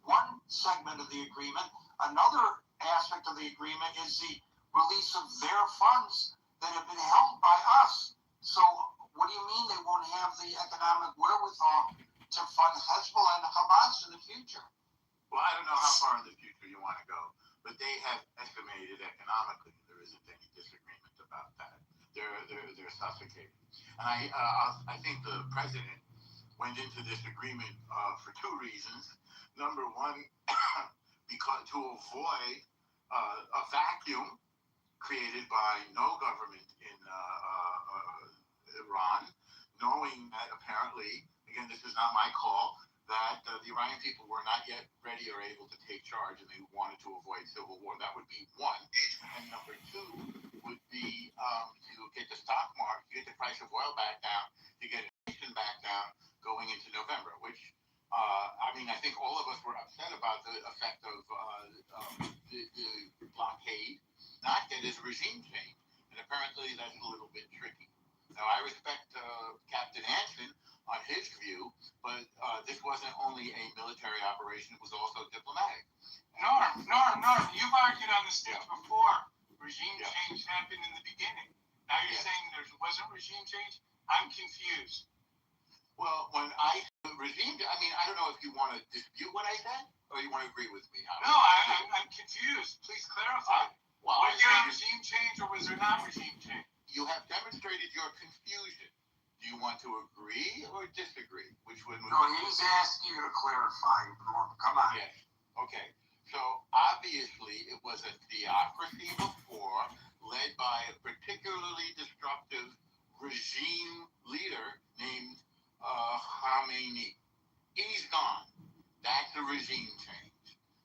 S8: one segment of the agreement. Another aspect of the agreement is the release of their funds that have been held by us. So what do you mean they won't have the economic wherewithal to fund Hezbollah and Hamas in the future?
S7: Well, I don't know how far in the future you want to go, but they have estimated economically there isn't any disagreement about that. They're suffocating. And I think the president went into this agreement for two reasons. Number one, because to avoid a vacuum created by no government in apparently, again, this is not my call, that the Iranian people were not yet ready or able to take charge, and they wanted to avoid civil war. That would be one. And number two would be to get the stock market, to get the price of oil back down, to get inflation back down going into November, which, I think all of us were upset about the effect of the blockade, not that it's regime change. And apparently that's a little bit tricky. Now, I respect Captain Anson on his view, but this wasn't only a military operation, it was also diplomatic.
S9: Norm, you've argued on this stage before. Regime change happened in the beginning. Now you're saying there wasn't regime change? I'm confused.
S7: Well, when regime, I don't know if you want to dispute what I said, or you want to agree with me.
S9: No, I'm confused. Please clarify. Was there regime change or was there not regime change?
S7: You have demonstrated your confusion. Do you want to agree or disagree? Which one?
S8: No, he's asking you to clarify, Norm. Come on.
S7: Yes. Okay. So obviously it was a theocracy before, led by a particularly destructive regime leader named Khamenei. He's gone. That's a regime change.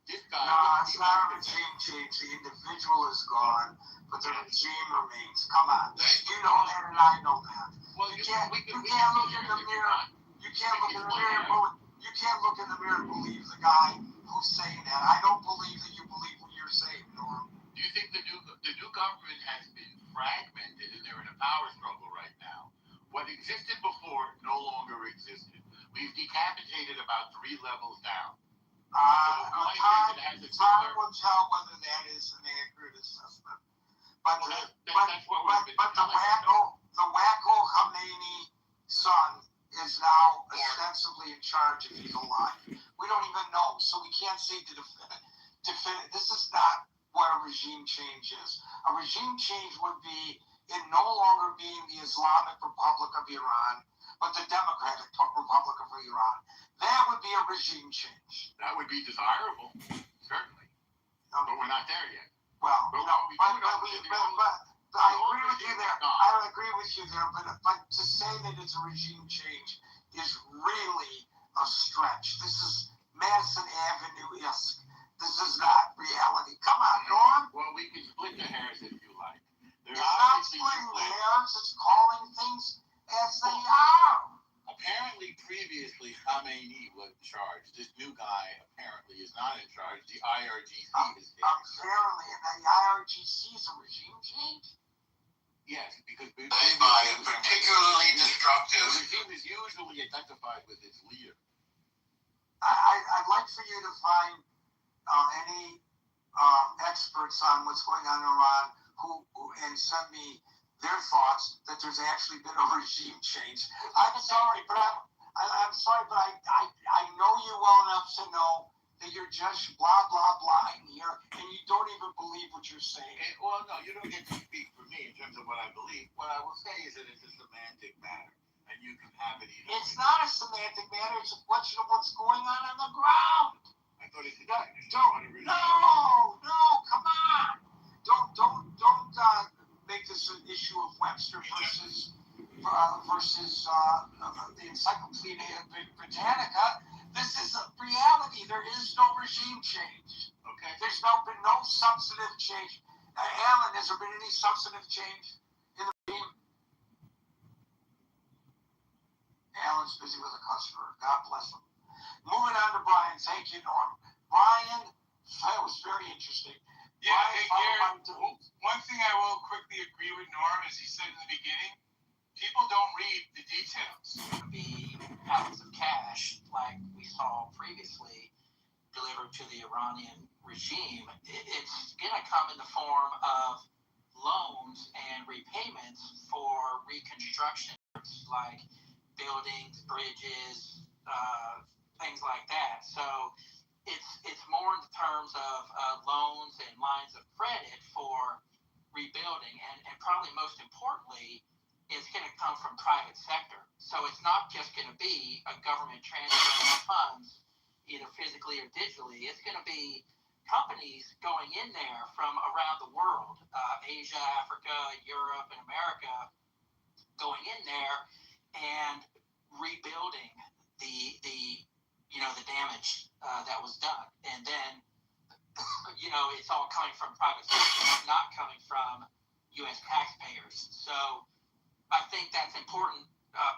S7: This guy.
S8: No, it's not a regime change. The individual is gone, but the regime remains. Come on. You know that and I know that.
S7: Well,
S8: You can't look in the mirror. You can't look in the mirror. You can't look in the mirror and believe the guy who's saying that. I don't believe that you believe what you're saying, Norm.
S7: Do you think the new government has been fragmented and they're in a power struggle right now? What existed before no longer existed. We've decapitated about 3 levels down.
S8: Time will tell whether that is an accurate assessment. But the wacko Khamenei son is now ostensibly in charge if he's alive. We don't even know, so we can't say definitive. This is not what a regime change is. A regime change would be in no longer being the Islamic Republic of Iran, but the Democratic Republic of Iran. That would be a regime change.
S7: That would be desirable, certainly. But we're not there yet.
S8: Well, I agree with you there. I agree with you there, but to say that it's a regime change is really a stretch. This is Madison Avenue-esque. This is not reality. Come on, Norm.
S7: Well, we can split the hairs if you like.
S8: It's not splitting the hairs. It's calling things as they are.
S7: Apparently, previously, Khamenei was in charge. This new guy apparently is not in charge. The IRGC is taking charge.
S8: Apparently, and the IRGC is a regime change?
S7: Yes, because
S6: Led by a particularly destructive.
S7: The regime is usually identified with its leader.
S8: I'd like for you to find any experts on what's going on in Iran and send me their thoughts that there's actually been a regime change. I'm sorry, but I know you well enough to know that you're just blah blah blah in here, and you don't even believe what you're saying.
S7: Well, no, you don't get to speak for me in terms of what I believe. What I will say is that it's a semantic matter, and you can have it either.
S8: It's not a semantic matter. It's a question of what's going on the ground.
S7: I thought it's a
S8: No, come on. Don't make this an issue of Webster versus the Encyclopedia Britannica. This is a reality. There is no regime change.
S7: Okay.
S8: There's been no substantive change. Alan, has there been any substantive change in the regime? Alan's busy with a customer. God bless him. Moving on to Brian. Thank you, Norm. Brian, that was very interesting.
S9: Yeah, hey, Garrett, one thing I will quickly agree with Norm, as he said in the beginning, people don't read the details.
S10: Be pallets of cash, like we saw previously, delivered to the Iranian regime. It's going to come in the form of loans and repayments for reconstruction, like buildings, bridges, things like that. So it's more in terms of loans and lines of credit for rebuilding, and probably most importantly, it's going to come from private sector. So it's not just going to be a government transfer of funds, either physically or digitally. It's going to be companies going in there from around the world, Asia, Africa, Europe, and America, going in there and rebuilding the damage that was done, and then it's all coming from private sector, it's not coming from U.S. taxpayers. So I think that's an important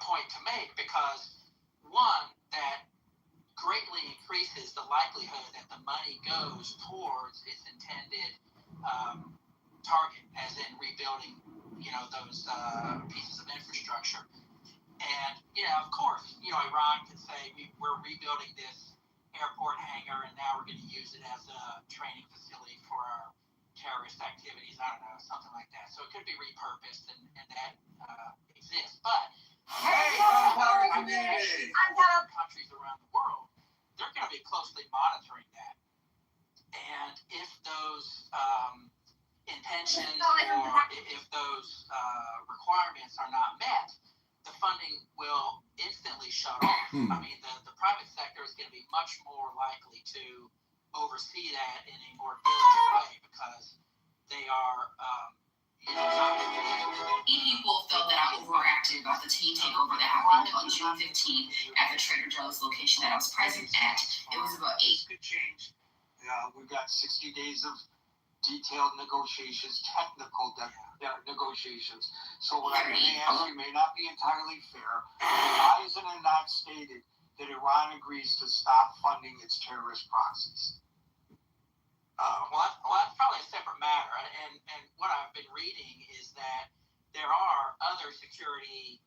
S10: point to make, because one, that greatly increases the likelihood that the money goes towards its intended target, as in rebuilding, those pieces of infrastructure. And of course, Iran could say we're rebuilding this airport hangar, and now we're going to use it as a training facility for our terrorist activities. I don't know, something like that. So it could be repurposed, and that exists. But countries around the world, they're going to be closely monitoring that. And if those intentions or if those requirements are not met, the funding will instantly shut off. I mean, the private sector is going to be much more likely to oversee that in a more diligent way, because they are not.
S3: People felt that I overreacted about the team takeover that happened on June 15th at the Trader Joe's location that I was present at. It was about 8.
S8: This could change. We've got 60 days of detailed negotiations, technical negotiations. So what I'm going to ask you may not be entirely fair. Why isn't it not stated that Iran agrees to stop funding its terrorist proxies?
S10: Well, that's probably a separate matter. And what I've been reading is that there are other security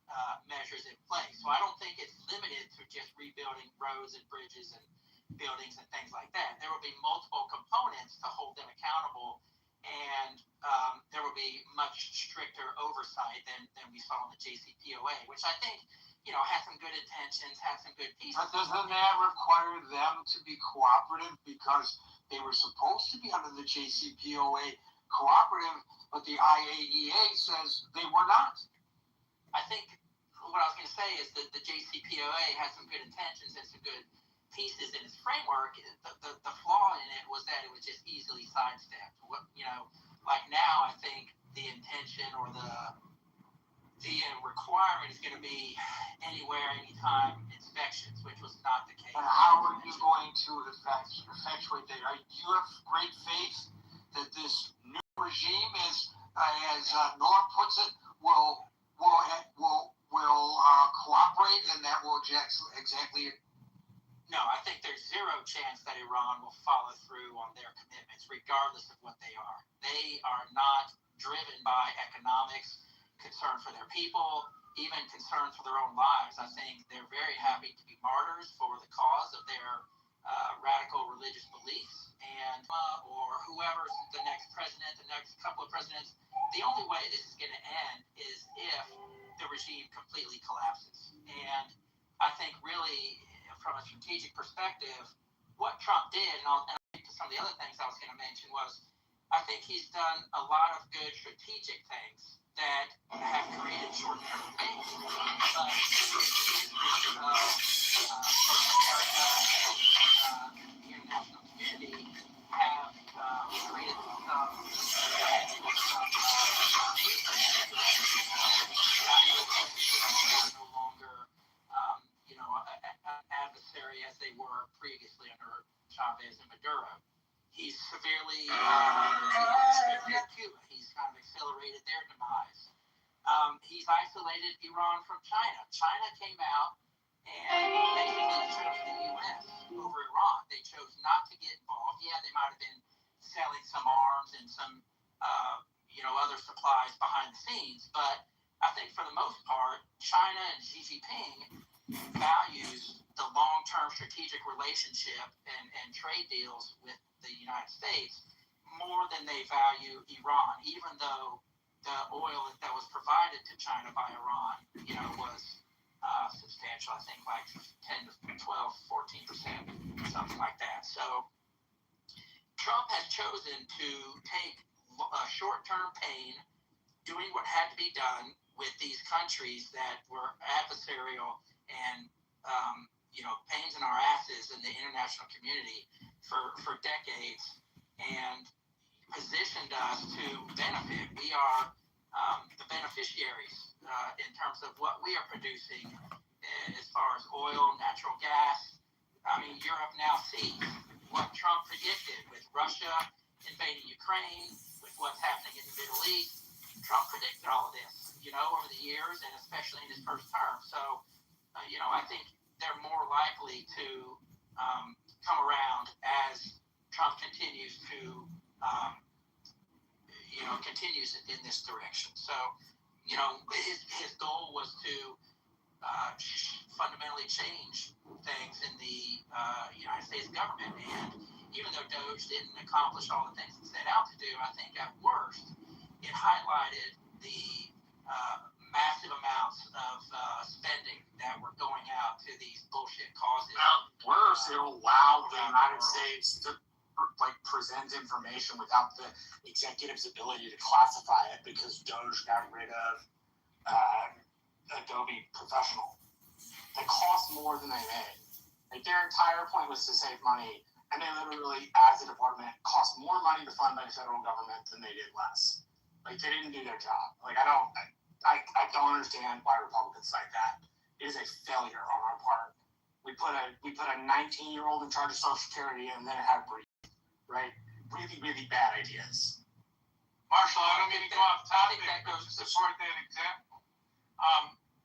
S10: measures in place. So I don't think it's limited to just rebuilding roads and bridges and buildings and things like that. There will be multiple components to hold them accountable, and there will be much stricter oversight than we saw in the JCPOA, which I think has some good intentions, has some good pieces.
S8: But doesn't that require them to be cooperative, because they were supposed to be under the JCPOA cooperative, but the IAEA says they were not?
S10: I think what I was going to say is that the JCPOA has some good intentions and some good pieces in its framework. The flaw in it was that it was just easily sidestepped. Like now, I think the intention or the requirement is going to be anywhere, anytime inspections, which was not the case.
S8: And how are you going to effectuate that? You have great faith that this new regime is, as Norm puts it, will cooperate, and that will exactly.
S10: No, I think there's zero chance that Iran will follow through on their commitments, regardless of what they are. They are not driven by economics, concern for their people, even concern for their own lives. I think they're very happy to be martyrs for the cause of their radical religious beliefs, and or whoever's the next president, the next couple of presidents. The only way this is going to end is if the regime completely collapses. And I think really, from a strategic perspective, what Trump did, and I'll get to some of the other things I was going to mention, was I think he's done a lot of good strategic things that have created short-term gains. But the international community have created some no longer an adversary as they were previously under Chavez and Maduro. He's severely restricted Cuba. He's kind of accelerated their demise. He's isolated Iran from China. China came out and basically chose the U.S. over Iran. They chose not to get involved. Yeah, they might have been selling some arms and some, other supplies behind the scenes, but I think for the most part, China and Xi Jinping values the long-term strategic relationship and trade deals with the United States more than they value Iran, even though the oil that was provided to China by Iran, was substantial. I think like 10 to 12, 14%, something like that. So Trump has chosen to take short-term pain, doing what had to be done with these countries that were adversarial and pains in our asses in the international community for decades, and positioned us to benefit. We are the beneficiaries in terms of what we are producing as far as oil, natural gas. I mean, Europe now sees what Trump predicted with Russia invading Ukraine, with what's happening in the Middle East. Trump predicted all of this, over the years, and especially in his first term. So, I think they're more likely to come around as Trump continues to, continues in this direction. So, his goal was to fundamentally change things in the United States government. And even though Doge didn't accomplish all the things it set out to do, I think at worst, it highlighted the massive amounts of spending that were going out to these bullshit causes.
S11: At worst, it allowed the United States to present information without the executive's ability to classify it, because Doge got rid of Adobe Professional. They cost more than they made. Their entire point was to save money, and they literally, as a department, cost more money to fund by the federal government than they did less. They didn't do their job. I don't understand why Republicans cite that. It is a failure on our part. We put a 19-year-old in charge of Social Security, and then it had breathe. Right? Really, really bad ideas.
S9: Marshall, I don't mean to go off topic, but to support that example,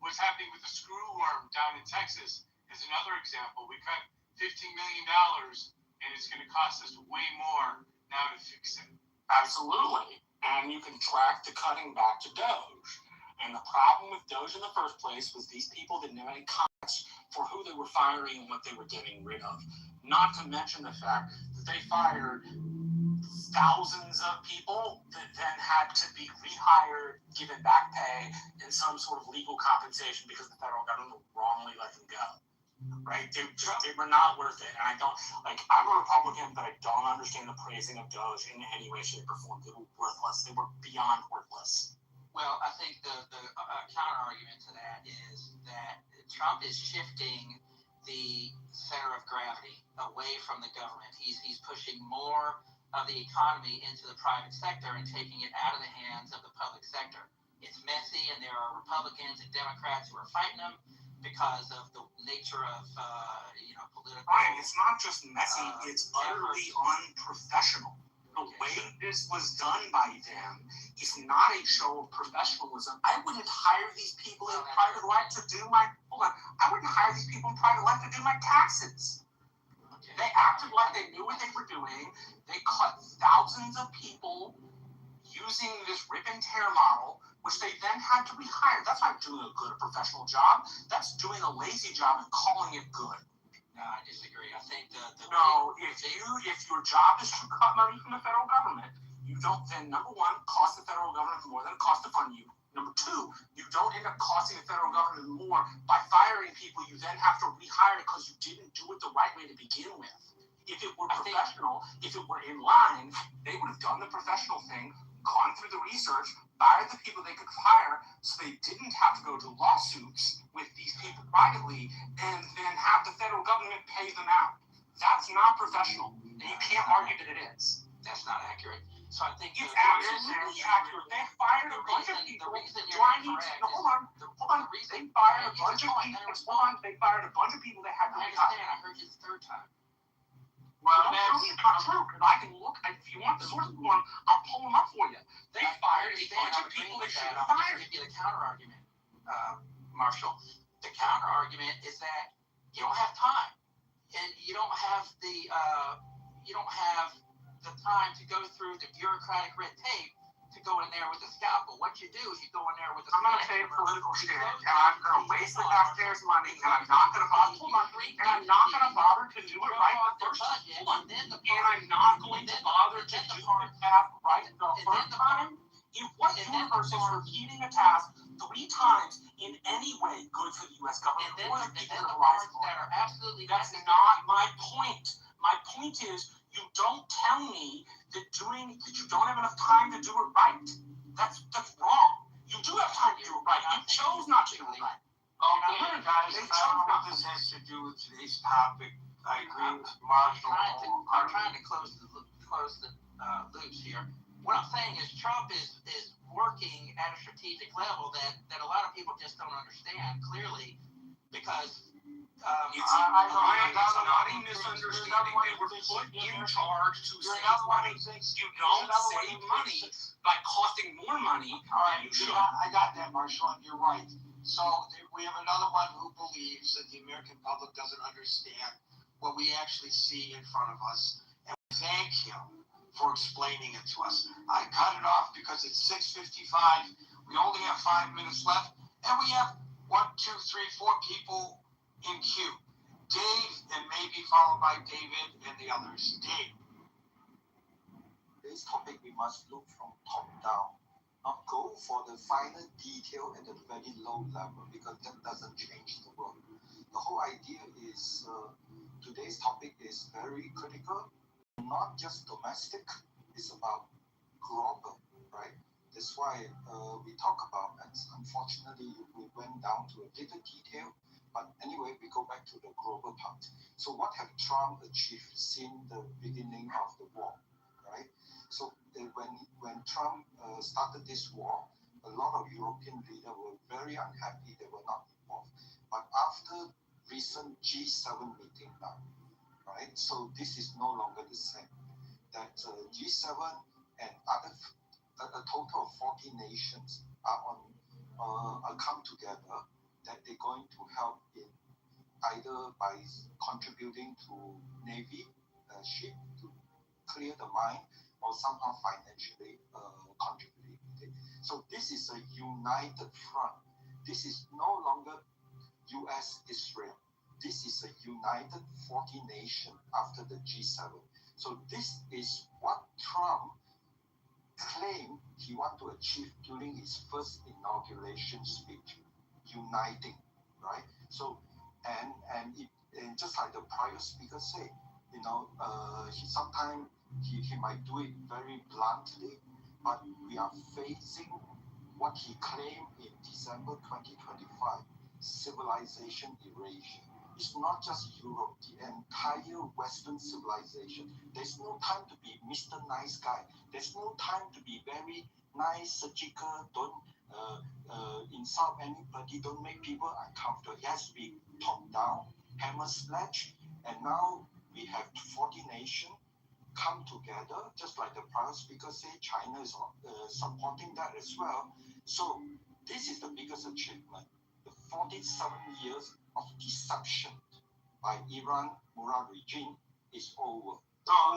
S9: what's happening with the screw worm down in Texas is another example. We cut $15 million, and it's going to cost us way more now to fix it.
S11: Absolutely. And you can track the cutting back to Doge. And the problem with Doge in the first place was these people didn't have any context for who they were firing and what they were getting rid of. Not to mention the fact that they fired thousands of people that then had to be rehired, given back pay, and some sort of legal compensation because the federal government wrongly let them go. Right? They were not worth it. And I don't, I'm a Republican, but I don't understand the praising of Doge in any way, shape, or form. They were worthless. They were beyond worthless.
S10: Well, I think the counter argument to that is that Trump is shifting the center of gravity away from the government. He's pushing more of the economy into the private sector and taking it out of the hands of the public sector. It's messy, and there are Republicans and Democrats who are fighting him because of the nature of political.
S11: Brian, it's not just messy; it's utterly unprofessional. The way this was done by them is not a show of professionalism. I wouldn't hire these people in private life to do my. I wouldn't hire these people in private life to do my taxes. Okay. They acted like they knew what they were doing. They cut thousands of people using this rip and tear model, which they then had to rehire. That's not doing a good professional job. That's doing a lazy job and calling it good.
S10: No, I disagree. I think
S11: if your job is to cut money from the federal government, you don't then, number one, cost the federal government more than it costs to fund you. Number two, you don't end up costing the federal government more by firing people you then have to rehire because you didn't do it the right way to begin with. If it were professional, if it were in line, they would have done the professional thing, gone through the research, fired the people they could fire so they didn't have to go to lawsuits with these people privately and then have the federal government pay them out. That's not professional. And you can't argue that it is.
S10: That's not accurate. So I think
S11: it's absolutely accurate. They fired a bunch of people. Hold on. They fired a bunch of people. They fired a bunch of people that had to be hired.
S10: I heard you the third time.
S11: Well, that's not true, because I can look, if you want the source of one, I'll pull them up for you. They fired a bunch of people that should have fired.
S10: I'm going to give you the counter argument, Marshall. The counter argument is that you don't have time, and you don't have the time to go through the bureaucratic red tape to go in there with a scalpel. What you do is you go in there with a
S11: I'm going to say political shit, and I'm going to waste the taxpayers' money, and I'm not going to bother. Hold on, and I'm not going to bother to do it right the first time. Hold on, and I'm not going to bother to do the task right the first time. In what universe is repeating a task 3 times in any way good for the U.S. government or the people that are
S10: absolutely.
S11: That's not my point. My point is, you don't tell me that you don't have enough time to do it right. That's wrong. You do have time to do it right. You chose not to do it right.
S2: Okay, guys, I don't know what this has to do with today's topic. I agree with Marshall.
S10: I'm trying to close the loops here. What I'm saying is Trump is working at a strategic level that a lot of people just don't understand. Clearly,
S11: because
S9: It's not a misunderstanding. They were put in charge to save money. You don't save money by costing more money.
S8: All right, I got that, Marshall, and you're right. So we have another one who believes that the American public doesn't understand what we actually see in front of us, and we thank him for explaining it to us. I cut it off because it's 6:55. We only have 5 minutes left, and we have 1, 2, 3, 4 people in queue. Dave, and maybe followed by David and the others. Dave.
S12: This topic we must look from top down, not go for the final detail at a very low level, because that doesn't change the world. The whole idea is today's topic is very critical, not just domestic, it's about global, right? That's why we talk about, and unfortunately we went down to a little detail, but anyway, we go back to the global part. So what have Trump achieved since the beginning of the war, right? So when Trump started this war, a lot of European leaders were very unhappy they were not involved. But after recent G7 meeting now, right? So this is no longer the same. That G7 and other a total of 40 nations are come together that they're going to help in either by contributing to Navy ship to clear the mine, or somehow financially contributing. Okay? So this is a united front. This is no longer U.S. Israel. This is a united 40 nation after the G7. So this is what Trump claimed he wanted to achieve during his first inauguration speech, uniting, right? So and just like the prior speaker said, you know, sometimes he might do it very bluntly, but we are facing what he claimed in December 2025, civilization erasure. It's not just Europe, the entire Western civilization. There's no time to be Mr. Nice Guy. There's no time to be very nice, surgical, don't insult anybody, don't make people uncomfortable. It has to be top down, hammer sledge, and now we have 40 nations come together, just like the prior speaker said, China is supporting that as well. So this is the biggest achievement. The 47 years of deception by Iran-Murad regime is over.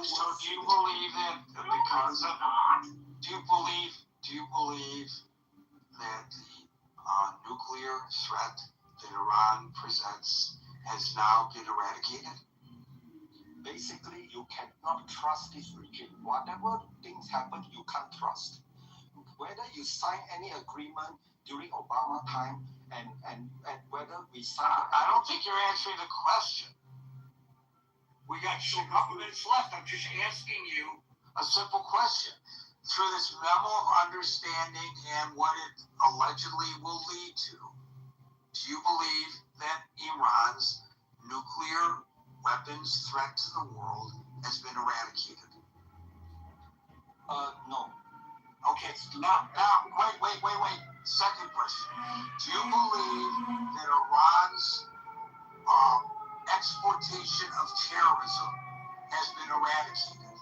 S8: So do you believe that because of do you believe that the nuclear threat that Iran presents has now been eradicated?
S12: Basically, you cannot trust this regime. Whatever things happen, you can't trust. Whether you sign any agreement during Obama time and whether we sign...
S8: I don't think you're answering the question. We got a couple minutes left. I'm just asking you a simple question. Through this memo of understanding and what it allegedly will lead to, do you believe that Iran's nuclear weapons threat to the world has been eradicated?
S12: No.
S8: Okay, now, wait. Second question. Do you believe that Iran's exportation of terrorism has been eradicated?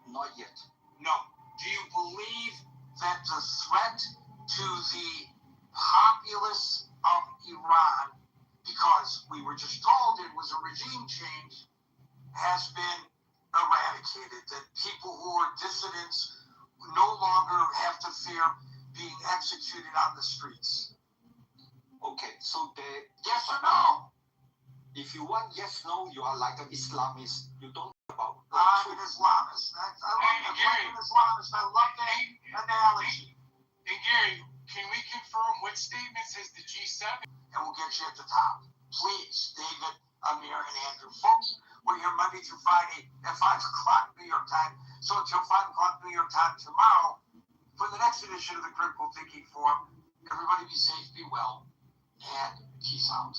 S12: Not yet.
S8: No. Do you believe that the threat to the populace of Iran, because we were just told it was a regime change, has been eradicated? That people who are dissidents no longer have to fear being executed on the streets?
S12: Okay, so
S8: yes or no?
S12: If you want yes, no, you are like an Islamist. You don't know about...
S8: I'm an Islamist. I love that analogy.
S9: Hey, Gary, can we confirm what statements has the G7?
S8: And we'll get you at the top. Please, David, Amir, and Andrew. Folks, we're here Monday through Friday at 5 o'clock New York time. So until 5 o'clock New York time tomorrow, for the next edition of the Critical Thinking Forum, everybody be safe, be well, and peace out.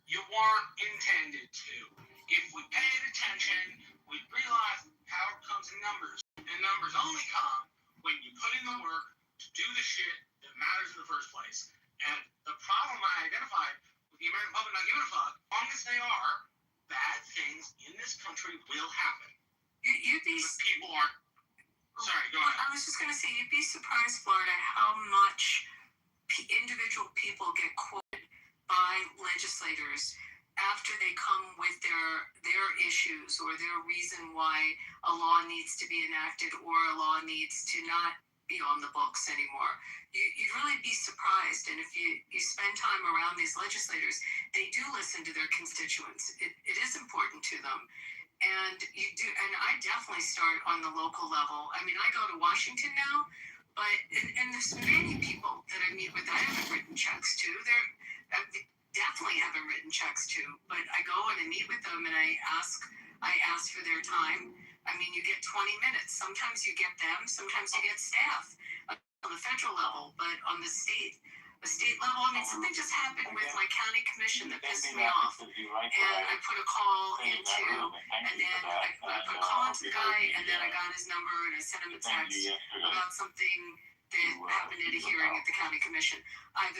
S3: You weren't intended to. If we paid attention, we'd realize power comes in numbers. And numbers only come when you put in the work to do the shit that matters in the first place. And the problem I identified with the American public not giving a fuck, as long as they are, bad things in this country will happen. You'd be... People aren't... Sorry, go ahead. I was just going to say, you'd be surprised, Florida, how much individual people get quoted by legislators after they come with their issues or their reason why a law needs to be enacted or a law needs to not be on the books anymore. You'd really be surprised. And if you spend time around these legislators, they do listen to their constituents. It is important to them. And you do, and I definitely start on the local level. I mean, I go to Washington now, but and there's many people that I meet with I haven't written checks to. They definitely haven't written checks to, but I go and I meet with them and I ask for their time. I mean, you get 20 minutes. Sometimes you get them, sometimes you get staff on the federal level, but on the state level, I mean, something just happened with my county commission that pissed me off. And I put a call into, and then I put a call into the guy, and then I got his number and I sent him a text about something that happened at a hearing at the county commission. I've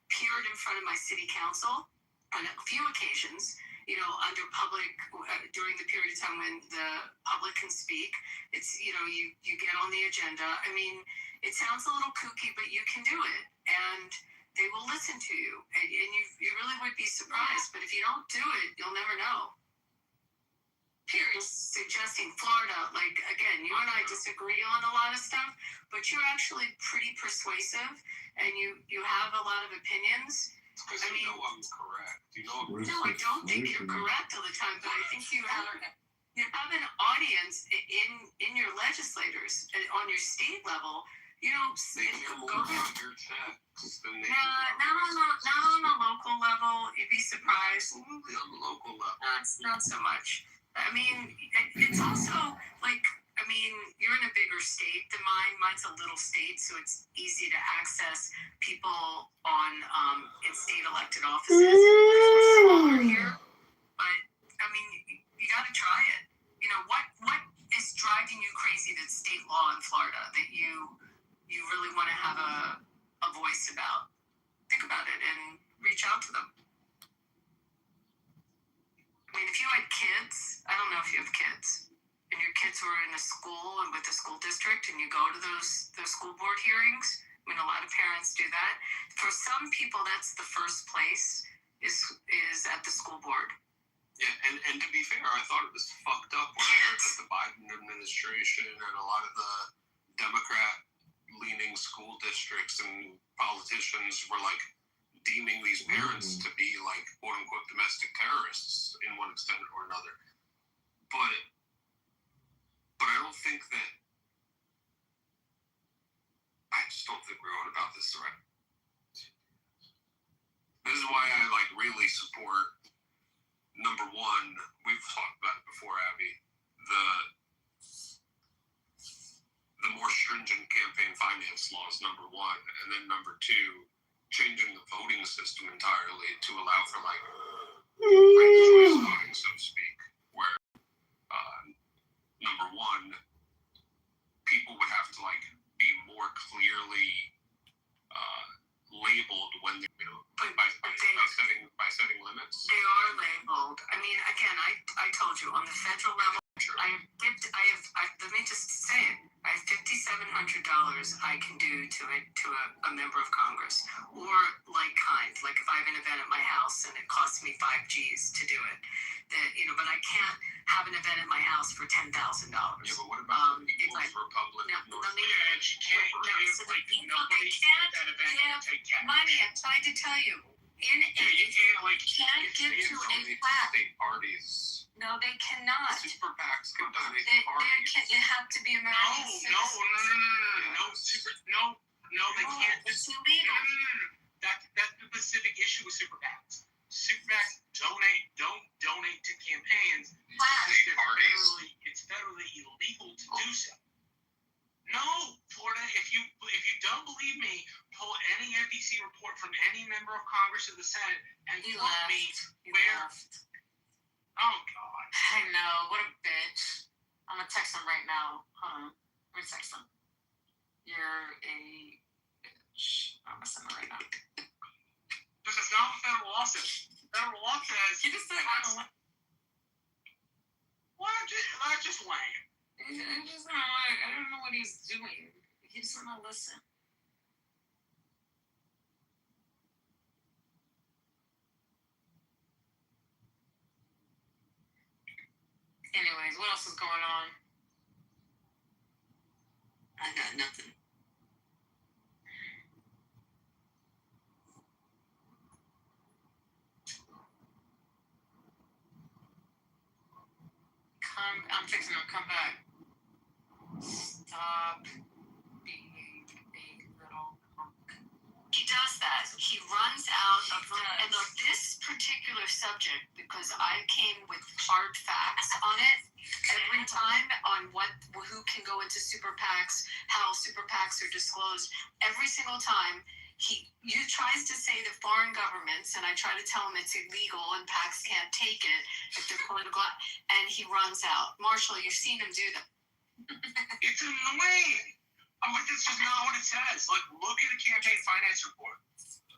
S3: appeared in front of my city council on a few occasions, you know, under public, during the period of time when the public can speak. It's, you know, you get on the agenda. I mean, it sounds a little kooky, but you can do it. And they will listen to you. And you really would be surprised. But if you don't do it, you'll never know. Period. Suggest
S1: suggesting Florida, like, again, you and I disagree on a lot of stuff, but you're actually pretty persuasive, and you have a lot of opinions.
S11: Because you know I'm correct. You know I'm
S1: No, I don't think you're correct all the time, but I think you have an audience in your legislators on your state level. You know,
S11: They care more about your checks than they do
S1: not on a local level. You'd be surprised.
S11: Absolutely on the local level.
S1: Not so much. I mean, it's also like, I mean, you're in a bigger state than mine. Mine's a little state, so it's easy to access people on in state elected offices. We're smaller here, but I mean, you got to try it. You know, what is driving you crazy that's state law in Florida that you really want to have a voice about? Think about it and reach out to them. I mean, if you had kids, I don't know if you have kids, and your kids were in a school and with the school district, and you go to those school board hearings. I mean, a lot of parents do that. For some people, that's the first place is at the school board.
S11: Yeah, and to be fair, I thought it was fucked up when I heard that the Biden administration and a lot of the Democrat-leaning school districts and politicians were like deeming these parents to be like quote unquote domestic terrorists in one extent or another. But I don't think that I just don't think we're on about this threat. This is why I like really support number one, we've talked about it before, Abby, the more stringent campaign finance laws, number one, and then number two, changing the voting system entirely to allow for like ranked choice voting, so to speak, where number one, people would have to like be more clearly labeled when they by setting limits.
S1: They are labeled. I mean, again, I told you on the federal level.
S11: Sure.
S1: Let me just say it. I have $5,700 I can do to a member of Congress, or like if I have an event at my house and it costs me $5 G's to do it, but I can't have an event at my house for $10,000.
S11: Yeah, but what about the People's Republic of North Korea?
S3: She can't give like nobody at that event can take cash.
S1: Money, I tried to tell you. You can't give to a PAC.
S11: State parties.
S1: No, they cannot.
S11: Super PACs can donate
S1: They
S11: parties.
S1: have to be American citizens.
S3: No, they can't.
S1: It's illegal.
S3: No. That's the specific issue with super PACs. Super PACs don't donate to campaigns. It's federally illegal to do so. No, Florida, if you don't believe me, pull any FEC report from any member of Congress or the Senate and tell me where. Oh, God.
S1: I know. What a bitch. I'm going to text him right now. Hold on. Let me text him. You're a bitch. I'm going to send him right now.
S3: Because it's not what federal law says. Federal law says.
S1: He just said,
S3: Well, I'm just lying.
S1: I don't know what he's doing. He doesn't want to listen. Anyways, what else is going on? I got nothing. I'm fixing to come back. Stop being a little punk. He does that. He runs out of, and on this particular subject, because I came with hard facts on it every time on who can go into super PACs, how super PACs are disclosed. Every single time, he tries to say that foreign governments, and I try to tell him it's illegal and PACs can't take it if they're political, and he runs out. Marshall, you've seen him do that.
S3: It's annoying. But that's just not what it says. Like, look at a campaign finance report.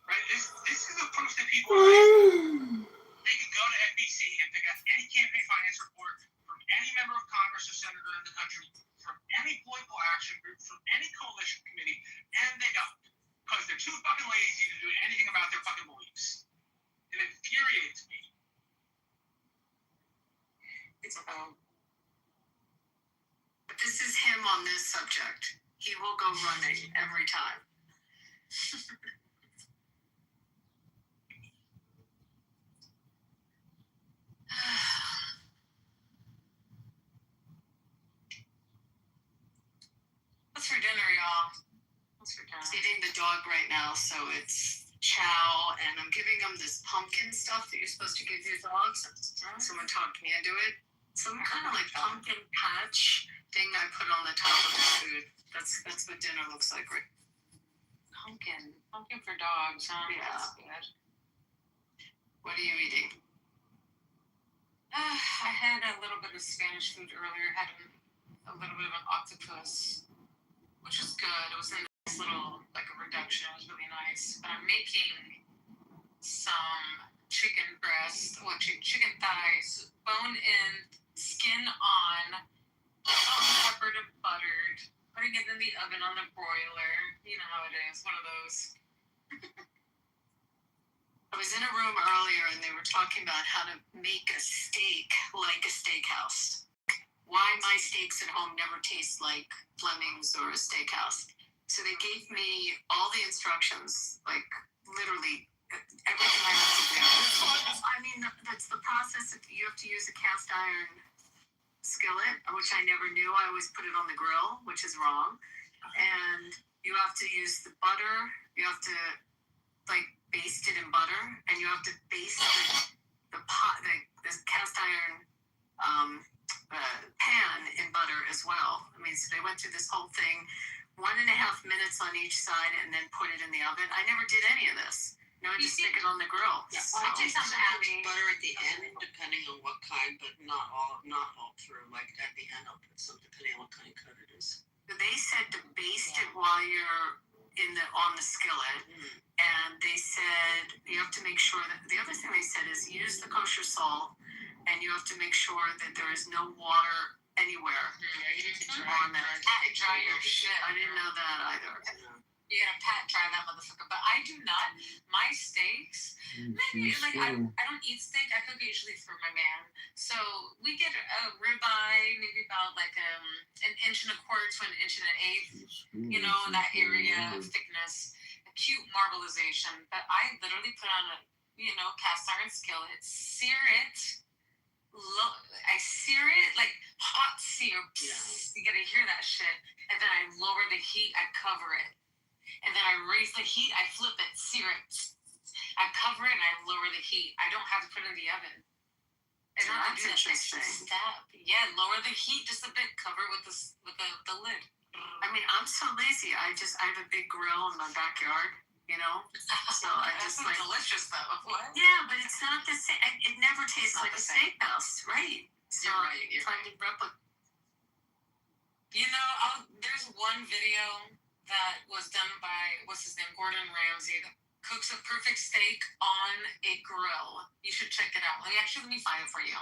S3: Right? This is the proof that people are like, they can go to FBC and pick out any campaign finance report from any member of Congress or senator in the country, from any political action group, from any coalition committee, and they don't. Because they're too fucking lazy to do anything about their fucking beliefs. It infuriates me.
S1: It's about
S13: him on this subject. He will go running every time. What's for dinner, y'all? What's for dinner? He's eating the dog right now, so it's chow, and I'm giving him this pumpkin stuff that you're supposed to give your dogs. Someone talked me into it. Some kind of like pumpkin patch thing I put on the top of the food. That's what dinner looks like, right? Pumpkin for dogs, huh? Yeah. That's good. What are you eating? I had a little bit of Spanish food earlier. Had a little bit of an octopus, which was good. It was a nice little, like a reduction. It was really nice. But I'm making some chicken breast, chicken thighs, bone in, skin on, salt and peppered and buttered, putting it in the oven on the broiler. You know how it is, one of those. I was in a room earlier and they were talking about how to make a steak like a steakhouse. Why my steaks at home never taste like Fleming's or a steakhouse. So they gave me all the instructions, like literally everything I have to do. I mean, that's the process. You have to use a cast iron skillet, which I never knew. I always put it on the grill, which is wrong. And you have to use the butter. You have to like baste it in butter, and you have to baste the cast iron pan in butter as well. I mean, so they went through this whole thing, 1.5 minutes on each side, and then put it in the oven. I never did any of this. No, I just stick it on the grill.
S14: Yeah,
S13: so,
S14: I just add butter at the end, depending on what kind, but not all through. Like at the end, I'll put some depending on what kind of cut it is.
S13: They said to baste it while you're on the skillet, and they said you have to make sure that the other thing they said is use the kosher salt, and you have to make sure that there is no water anywhere on that. Pat dry your shit. I didn't know that either. You gotta pat dry that motherfucker, but I do not. My steaks, maybe like I don't eat steak. I cook usually for my man, so we get a ribeye, maybe about like an 1.25 inches to 1.1 inches, you know, that area of thickness. A cute marbleization, but I literally put on a cast iron skillet, sear it. I sear it like hot sear. You gotta hear that shit, and then I lower the heat. I cover it. And then I raise the heat, I flip it, sear it. I cover it and I lower the heat. I don't have to put it in the oven. I don't have to do that extra step. Yeah, lower the heat just a bit, cover it with the lid. I mean, I'm so lazy. I have a big grill in my backyard, you know? So I just like delicious though. What? Yeah, but it's not the same. It never tastes like a steakhouse, right? So you're trying to replicate. You know, there's one video that was done by, what's his name, Gordon Ramsay, that cooks a perfect steak on a grill. You should check it out. Let me find it for you.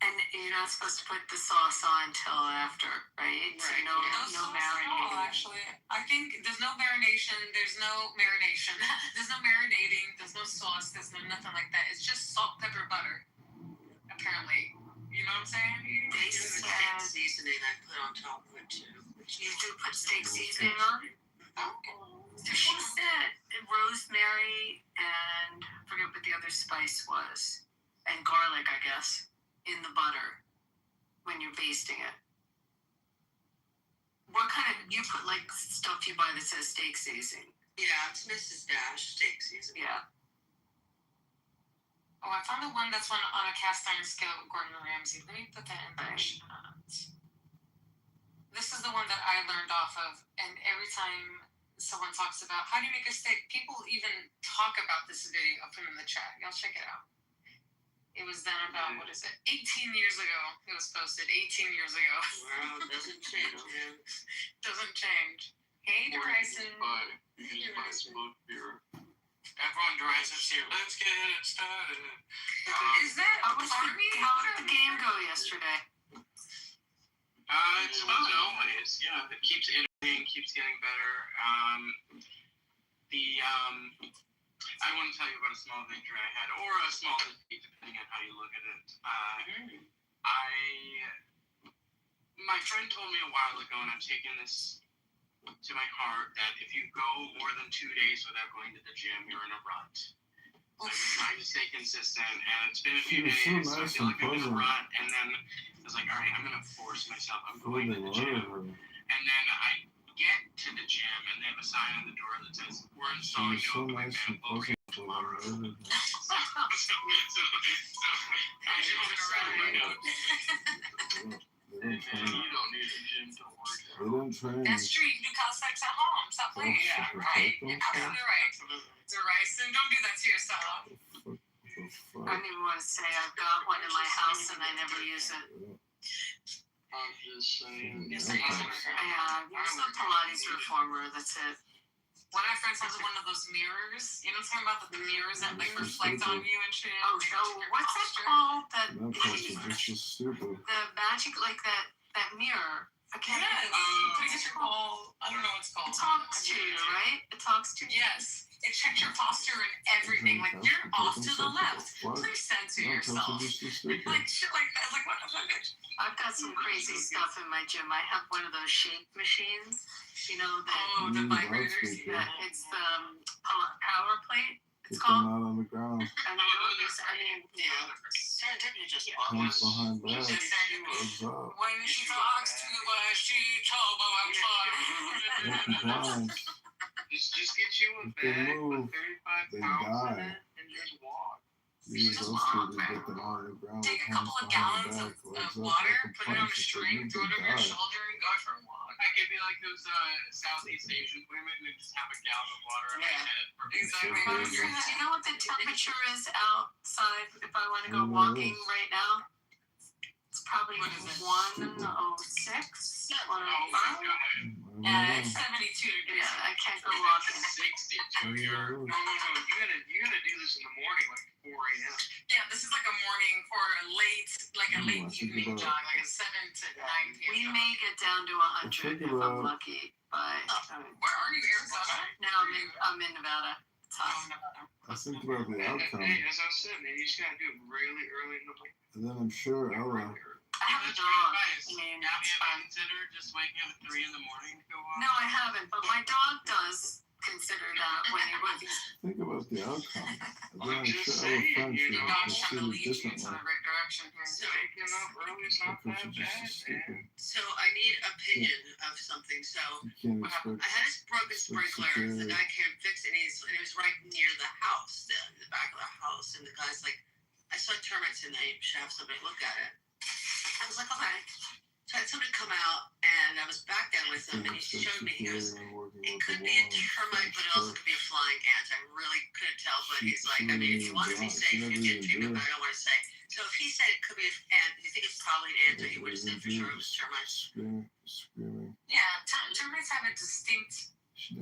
S13: And you're not supposed to put the sauce on until after, right? So no marinating. No, actually, I think there's no marination. There's no marination. There's no marinating. There's no sauce. There's no nothing like that. It's just salt, pepper, butter. Apparently, you know what I'm saying?
S14: They said seasoning I put on top of it too.
S13: You do put steak seasoning on? So she said rosemary and I forget what the other spice was, and garlic, I guess, in the butter when you're basting it. What kind of, you put like stuff you buy that says steak seasoning?
S14: Yeah, it's Mrs. Dash steak seasoning.
S13: Yeah. Oh, I found the one that's on a cast iron skillet with Gordon Ramsay. Let me put that in the chat. This is the one that I learned off of, and every time someone talks about how do you make a steak, people even talk about this video. I'll put it in the chat. Y'all check it out. It was done about, 18 years ago. It was posted 18 years ago.
S14: Wow, it doesn't change, man.
S13: Doesn't change. Hey, Bryson.
S9: Smooth beer. Everyone drives us here. Let's get it started.
S13: Is that how did the game go yesterday?
S3: It's fun always. Yeah, it keeps iterating, keeps getting better. I want to tell you about a small victory I had, or a small defeat, depending on how you look at it. my friend told me a while ago, and I've taken this to my heart, that if you go more than 2 days without going to the gym, you're in a rut. So I'm trying to stay consistent, and it's been a few days, so I feel like I'm in a rut, and then I was like, all right, I'm going to force myself. I'm going to the gym. And then I get to the gym, and they have a sign on the door that says, we're installing new equipment located tomorrow. So I'm moving around my notes.
S15: They don't train.
S3: You don't need a gym to work out.
S15: They don't train.
S13: That's true. You can do calisthenics at home. Stop playing.
S15: Yeah,
S13: Right. You're absolutely right. It's a rice, and don't do that to yourself. I don't even want to say I've got one in my house and I never use it.
S3: I'm just saying.
S13: Yes, I use it. I use the Pilates reformer. That's it. One of my friends has one of those mirrors. You know what I'm talking about? The mirrors that like reflect on you and shit. Oh, what's that called? That
S15: just stupid.
S13: the magic, like that mirror. I can't. Yes. It's called. I don't know what it's called. It talks to you, right? It talks to you. Yes. It checks your posture and everything. Like you're off to the left. Please censor yourself. Like shit like that. Like what the fuck? I've got some crazy stuff in my gym. I have one of those shake machines. You know the vibrators. Yeah, it's the power plate. It's called.
S15: Not on the ground.
S13: And I don't use. I mean, yeah. Serendipity just.
S15: Hands behind back. What's up?
S13: When she talks to us, she told about fun.
S3: Just get you a bag, put 35 pounds in it, and just walk.
S15: Use those two to get them on the ground.
S13: Take a couple of gallons of water, put it on a string, throw it over your shoulder, and go for a walk.
S3: I could be like those Southeast Asian women and just have a gallon of water on my head.
S13: Exactly. Do you know what the temperature is outside if I want to go walking right now? It's probably 106, 105. It's 72 degrees. Yeah, I can't go walking.
S3: 62. You gotta do this in the morning, like 4 a.m.
S13: Yeah, this is like a morning or a late evening jog, like a 7 to 9 p.m. We may get down to 100 if I'm lucky. But where are you, Arizona? No, I'm in Nevada. It's hot.
S15: I think about the outcome.
S3: Hey, as I said, man, you just gotta do it really early in the morning.
S15: And then I'm sure Ella.
S13: I have a dog. I mean, that's fun.
S3: Consider just waking up at 3 in the morning to go walk?
S13: No, I haven't, but my dog does consider that when he's.
S15: Think about the outcome. And then I'm sure Ella friends should proceed differently.
S13: In the right direction here.
S3: So waking up early is not that bad, man.
S14: So I need opinion of something. So
S15: You can't expect
S14: I had a broken sprinkler that I can't fix, and it was right near the house, the back of the house. And the guy's like, I saw termites in there. You should have somebody look at it. I was like, okay. So I had somebody come out, and I was back there with him, and he showed me. He goes, it could be a termite, but it also could be a flying ant. I really couldn't tell, but he's like, I mean, if you want to be safe, you get treatment, but I don't want to say. So if he said it could be an ant, you think it's probably an ant, or he would have said for sure it was termites.
S15: Screaming.
S13: Yeah, termites have a distinct,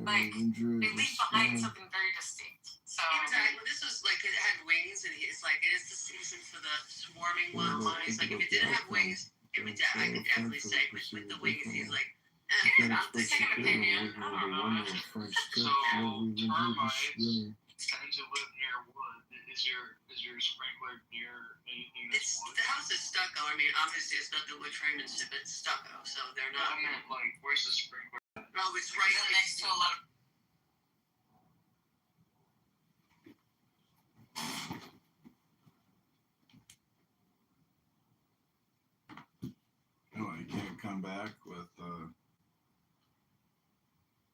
S13: like, they leave behind something very distinct. So this was like, it had wings, and he's like, it is the season for the swarming one. He's like, if it didn't have wings, I could definitely say with the wings, he's like, I'm the second opinion. I don't know.
S3: So termites tend to live near wood. Is your sprinkler near anything that's wood?
S14: The house is stucco. I mean, obviously it's not the wood frame, it's stucco, so they're not.
S3: I mean, like, where's the sprinkler?
S14: No, it's right next to a lot of.
S15: No, I can't come back with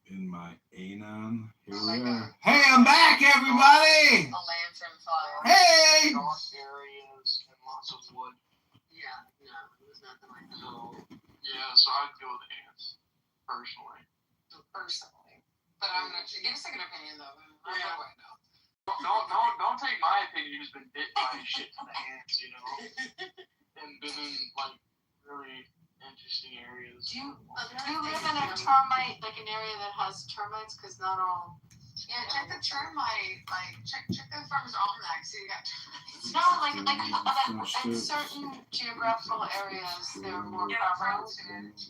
S15: in my anon. Here we are. Hey, I'm back, everybody!
S13: A lantern fire.
S15: Hey!
S3: Dark areas and lots of wood.
S14: Yeah, no, it was nothing like that.
S3: So, yeah, so I'd go with ants, personally.
S13: But I'm not sure. Give a second opinion, though. I know.
S3: Don't take my opinion who's been bit by shit from the ants, you know? And been in, like, really interesting areas.
S13: Do you live in a termite, like an area that has termites? Because not all. Yeah, check the termite, check the Farmer's Almanac, so you got termites. No, in certain geographical areas, they're more prevalent.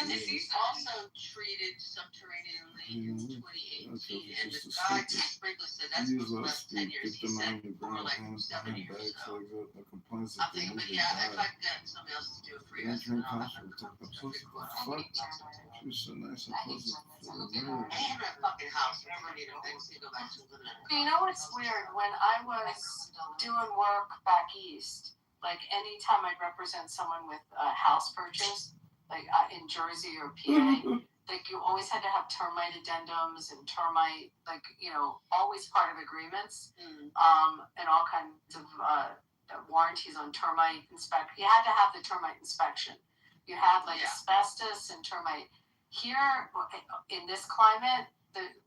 S14: He's also treated subterraneanly in 2018, and the guy who sprinkled said that's for the last 10 years. He said more like 7 years. So I'm thinking, but yeah, if I can get somebody else to do it for you, then I'll have to come.
S15: She's so nice and pleasant.
S14: I have a fucking house. I need to go back to living in it.
S13: You know what's weird? When I was doing work back east, like anytime I'd represent someone with a house purchase, like in Jersey or PA, like you always had to have termite addendums and termite, like, always part of agreements, and all kinds of warranties on termite inspection. You had to have the termite inspection. You had asbestos and termite. Here, in this climate,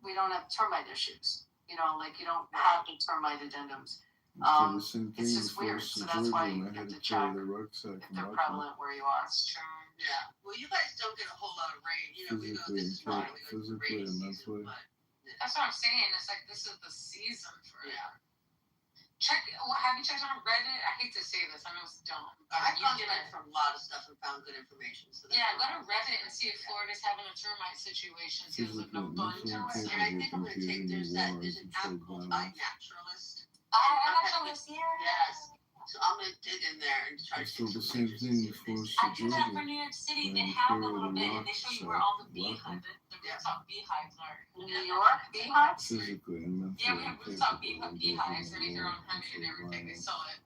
S13: we don't have termite issues. You don't have the termite addendums. It's just weird. So that's why you have to check if they're prevalent where you are.
S14: Yeah. Well, you guys don't get a whole lot of rain. We go, this is why we go through the rainy season. But
S13: that's what I'm saying. It's like this is the season for it. Yeah. Have you checked on Reddit? I hate to say this. I know it's dumb.
S14: I've gone to Reddit for a lot of stuff and found good information. So go
S13: to Reddit and see if Florida's having a termite situation. See if there's an abundance.
S14: And I think I'm going to take, there's an app called iNaturalist.
S13: iNaturalist, yeah.
S14: Yes. So I'm going to dig in there and try to
S15: do the same thing for
S13: I do that for New York City. They have a little bit, and they show you where all the beehives, the rooftop beehives are. New York beehives?
S15: Physically and mentally.
S13: Yeah, we have rooftop beehives. They make their own honey and everything. They sell it.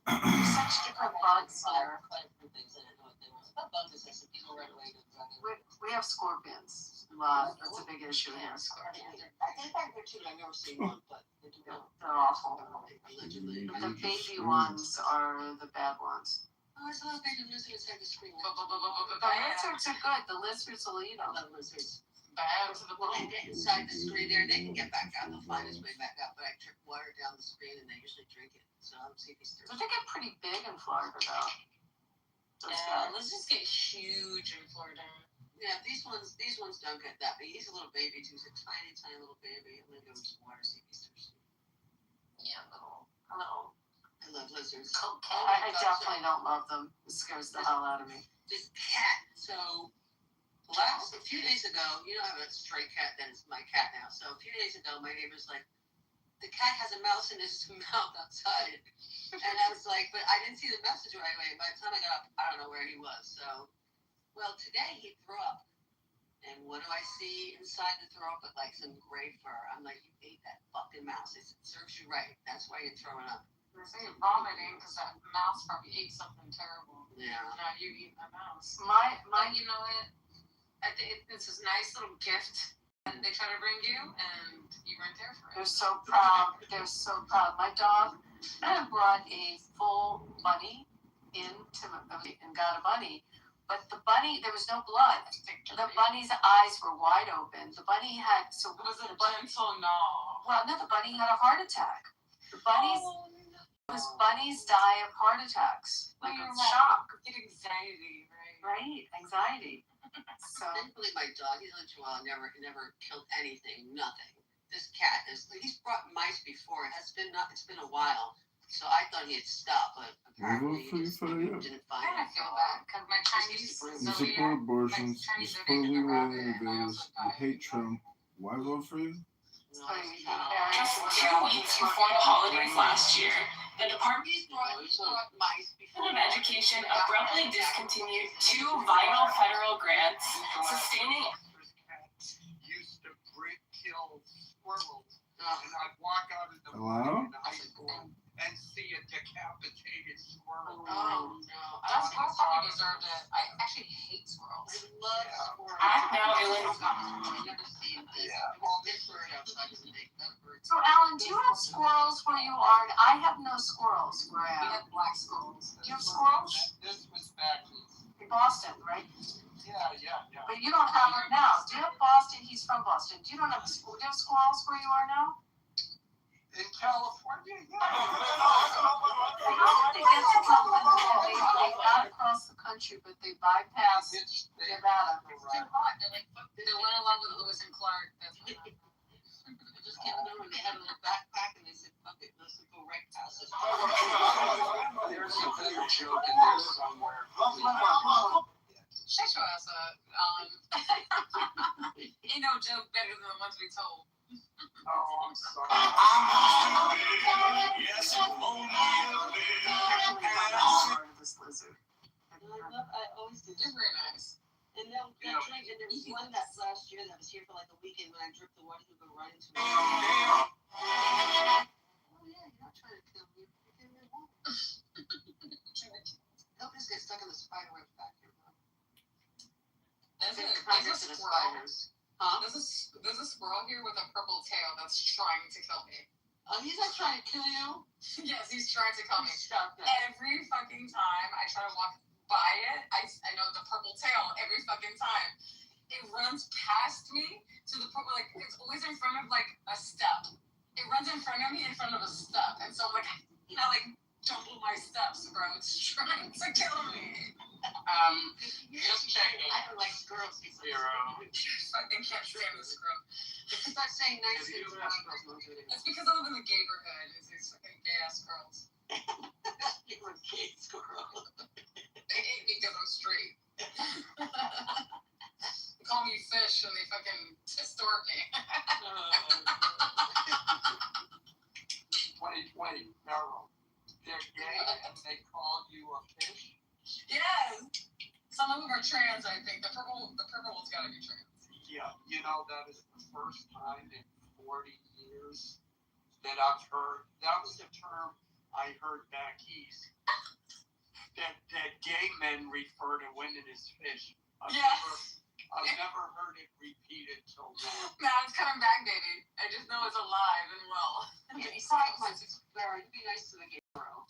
S13: There's such different bugs there. We have scorpions. That's a big issue here. Scorpions.
S14: I think back there too. I've never seen one, but
S13: they're awful. The baby ones are the bad ones.
S14: Oh, there's a little baby lizard inside the screen.
S13: The lizards are good. The lizards will eat them.
S14: I love lizards. Well, they get inside the screen there, they can get back out. They'll find his way back out. But I trip water down the screen, and they usually drink it. So I'll see if he's thirsty.
S13: But they get pretty big in Florida, though. Lizards get huge in Florida.
S14: Yeah, these ones don't get that big. He's a little baby too. He's a tiny, tiny little baby. I'm gonna give him some water, see if he's thirsty.
S13: Yeah, little.
S14: I love lizards.
S13: I definitely don't love them. It scares the hell out of me.
S14: This cat. So a few days ago, I have a stray cat. Then it's my cat now. So a few days ago, my neighbor's like, the cat has a mouse in his mouth outside, and I was like, but I didn't see the message right away. By the time I got up, I don't know where he was. So. Well, today he threw up. And what do I see inside the throw up? But like some gray fur. I'm like, you ate that fucking mouse. It serves you right. That's why you're throwing up.
S13: They're saying vomiting because that mouse probably ate something terrible.
S14: Yeah.
S13: Now you eat a mouse. My, you know what? I think it's this nice little gift that they try to bring you, and you weren't there for it. They're so proud. They're so proud. My dog brought a full bunny and got a bunny. But the bunny, there was no blood. The bunny's eyes were wide open. The bunny had, so was it a gentle gnaw? Well, no, the bunny had a heart attack. The bunnies, bunnies die of heart attacks. Like a shock. Get anxiety, right? Right, anxiety. So
S14: I didn't believe my dog. He's a chihuahua. Never killed anything. Nothing. This cat he's brought mice before. It's been a while. So I thought he had stopped, but apparently he didn't find it.
S13: I feel bad because my Chinese
S15: You support abortions, you support legal innovators, you hate Trump. Why vote for you?
S13: Just 2 weeks before the holidays last year, the Department of Education abruptly discontinued 2 vital federal grants sustaining.
S5: Used to kill squirrels, and I'd walk out of the
S15: Hello?
S5: high school and see a decapitated squirrel.
S13: Oh no! That's probably deserved it. I actually hate squirrels.
S14: I love squirrels.
S13: I'm now Illinois.
S14: I've never seen this. Well, this bird outside is big. That bird.
S13: So, Alan, do you have squirrels where you are? I have no squirrels where I am. We have black squirrels. Do you have squirrels?
S5: This was back
S13: in Boston, right?
S5: Yeah.
S13: But you don't have them now. Do you have Boston? He's from Boston. Do you have squirrels where you are now?
S5: In California, yeah.
S13: How did they get to California? They got across the country, but they bypassed Nevada. It's too hot. They're like, fuck they went along with Lewis and Clark. That's what happened.
S14: I just can't remember. They had a little backpack and they said, "Fuck it, let's go right past this."
S2: There's a clear joke in there somewhere.
S13: Shut your ass up. Ain't no joke better than the ones we told.
S2: Oh, I'm sorry.
S14: Yes, only part of this lizard. I always do.
S13: You're very nice.
S14: And that drink, and there was one that last year that was here for like a weekend when I dripped the water, he would go right into it. Oh yeah, you're not trying to kill me. Nobody's get stuck in the spider web back here, bro.
S13: There's a squirrel. Huh? There's a squirrel here with a purple tail that's trying to kill me.
S14: Oh, he's not trying to kill you?
S13: Yes, he's trying to kill me.
S14: Stop that.
S13: Every fucking time I try to walk by it, I know the purple tail every fucking time. It runs past me to the purple, like, it's always in front of, like, a step. It runs in front of me in front of a step. And so I'm like, double my steps, bro. It's trying to kill me.
S9: Just checking.
S14: I don't like squirrels.
S9: Zero.
S13: Fucking can't stand this squirrel.
S14: Start saying nice things about squirrels.
S13: It's because I live in the neighborhood. It's these fucking gay ass girls.
S14: You're a gay squirrel.
S13: They hate me because I'm straight. They call me fish and they fucking distort me.
S2: 2020, Merrill. They're gay and they call you a fish?
S13: Yes. Some of them are trans, I think. The purple one's gotta be trans.
S2: Yeah, you know, that is the first time in 40 years that I've heard, that was a term I heard back east, that gay men refer to women as fish. I've never heard it repeated till now.
S13: Nah, it's coming back, baby. I just know it's alive and well.
S14: Be nice to the gay girl.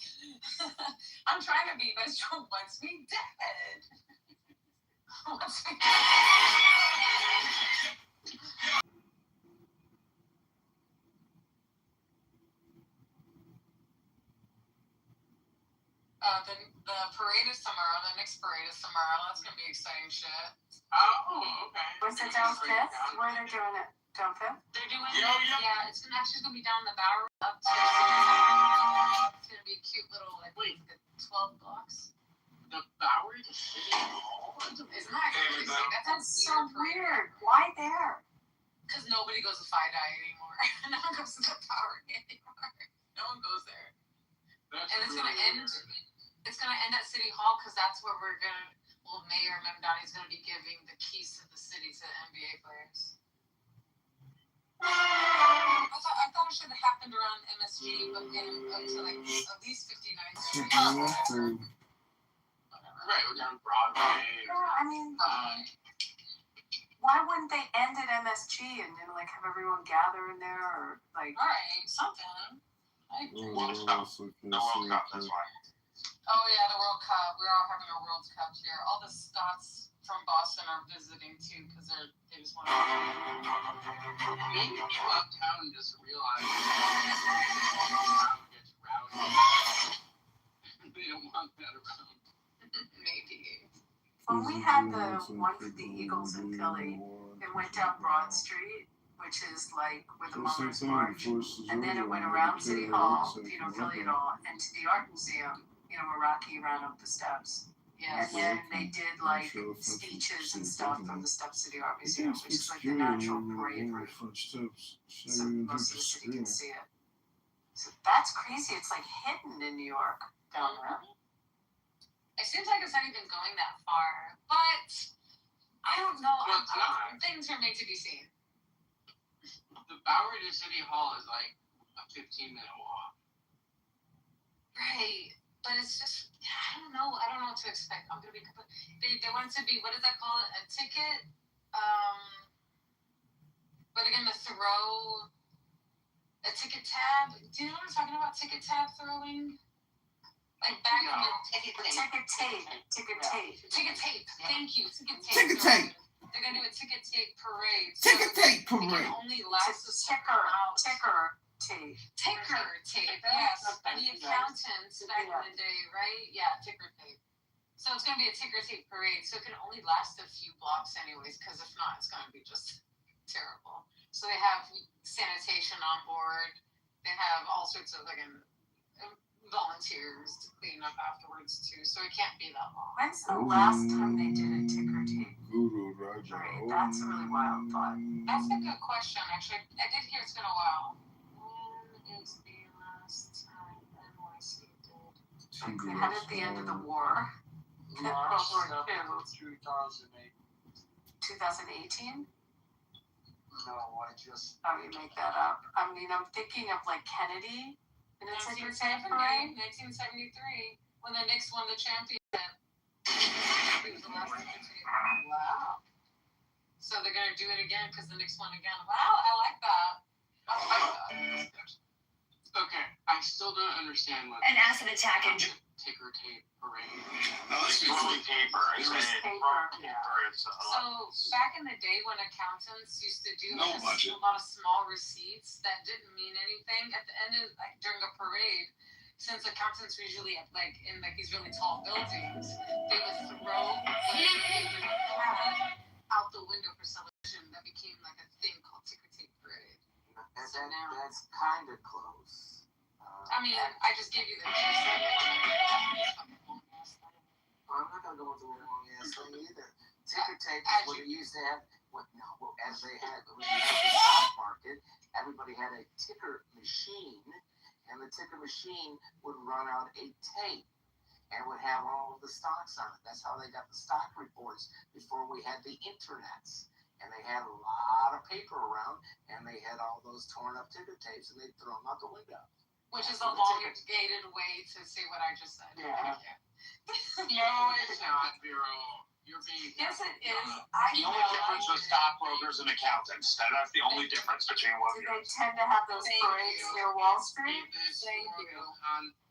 S13: I'm trying to be, but it wants me dead. Wants me The parade is tomorrow. The next parade is tomorrow. That's gonna be exciting shit.
S9: Oh, okay.
S16: Was it down Fifth? Where they're doing it? Down Fifth?
S13: They're doing
S9: Yeah.
S13: it's actually gonna be down the Bowery up to it's gonna be a cute little like 12 blocks.
S9: The Bowery, the city hall?
S13: Isn't that crazy?
S16: That's so weird. Why there?
S13: Because nobody goes to Fi-Dye anymore. No one goes to the Bowery anymore. No one goes there. And it's gonna end. It's gonna end at City Hall because that's where Mayor Mamdani's gonna be giving the keys to the city to NBA players. I thought it should have happened around MSG, but up to like at least 59th Street.
S9: Right, we're down Broadway.
S16: Yeah, I mean, why wouldn't they end at MSG and then like have everyone gather in there or like?
S13: Alright, something.
S15: World Cup.
S7: The World Cup, that's why.
S13: Oh yeah, the World Cup. We're all having a World Cup here. All the Scots from Boston are visiting too because they just want to.
S9: Maybe people uptown just realize how it gets rowdy. They don't want that around.
S13: Maybe.
S16: When we had the one for the Eagles in Philly, it went down Broad Street, which is like where the Mullers March, and then it went around City Hall, if you know Philly at all, and to the Art Museum, where Rocky ran up the steps.
S13: Yes.
S16: And then they did like speeches and stuff from the steps to the Art Museum, which is like the natural parade route. So most of the city can see it. So that's crazy. It's like hidden in New York down there.
S13: It seems like it's not even going that far, but I don't know.
S9: Well, it's not.
S13: Things are made to be seen.
S9: The Bowery to City Hall is like a 15-minute walk.
S13: Right. But it's just, I don't know what to expect. I'm going to be, they want it to be, what does that call it? A ticket? But again, the throw, a ticket tab. Do you know what I'm talking about? Ticket tab throwing? Like back in the
S16: Ticket tape.
S13: Thank you. Ticket tape.
S15: Ticket tape.
S13: They're going to do a ticket tape parade.
S15: Ticket tape
S13: It
S15: parade.
S13: can only last a certain amount.
S16: Ticker tape.
S13: Ticker tape, yes. And the accountants back in the day, right? Yeah, ticker tape.
S16: So it's going to be a ticker tape parade. So it can only last a few blocks anyways, because if not, it's going to be just terrible. So they have sanitation on board. They have all sorts of volunteers to clean up afterwards too. So it can't be that long. When's the last time they did a ticker tape parade? That's a really wild thought. That's a good question. Actually, I did hear it's been a while. When is the last time NYC did? Like they had at the end of the war.
S8: March 7th, 2008.
S16: 2018?
S8: No, I just.
S16: Oh, you make that up. I mean, I'm thinking of like Kennedy in a ticker tape parade. 1973, when the Knicks won the championship. He was the last ticker tape. Wow. So they're gonna do it again because the Knicks won again. Wow, I like that. I like that.
S3: Okay, I still don't understand what.
S17: An acid attack in
S3: ticker tape parade.
S7: No, it's usually paper. It's
S16: paper.
S7: It's
S16: So back in the day when accountants used to do
S7: No budget.
S16: a lot of small receipts that didn't mean anything, at the end of during a parade, since accountants were usually in these really tall buildings, they would throw what they would have out the window for celebration. That became like a thing called ticker tape parade.
S8: That's kind of close.
S16: I mean, I just gave you the gist of it.
S8: I'm not gonna go into a long ass thing either. Ticker tape is what they used to have. As they had when you had the stock market, everybody had a ticker machine, and the ticker machine would run out a tape and would have all of the stocks on it. That's how they got the stock reports before we had the internets. And they had a lot of paper around, and they had all those torn up ticker tapes, and they'd throw them out the window.
S16: Which is a elongated way to say what I just said.
S8: Yeah.
S3: No, it's not, Vero. You're being.
S16: Yes, it is.
S11: The only difference with stockbrokers and accountants. That's the only difference between what
S16: do they tend to have those parades near Wall Street?
S3: Thank you.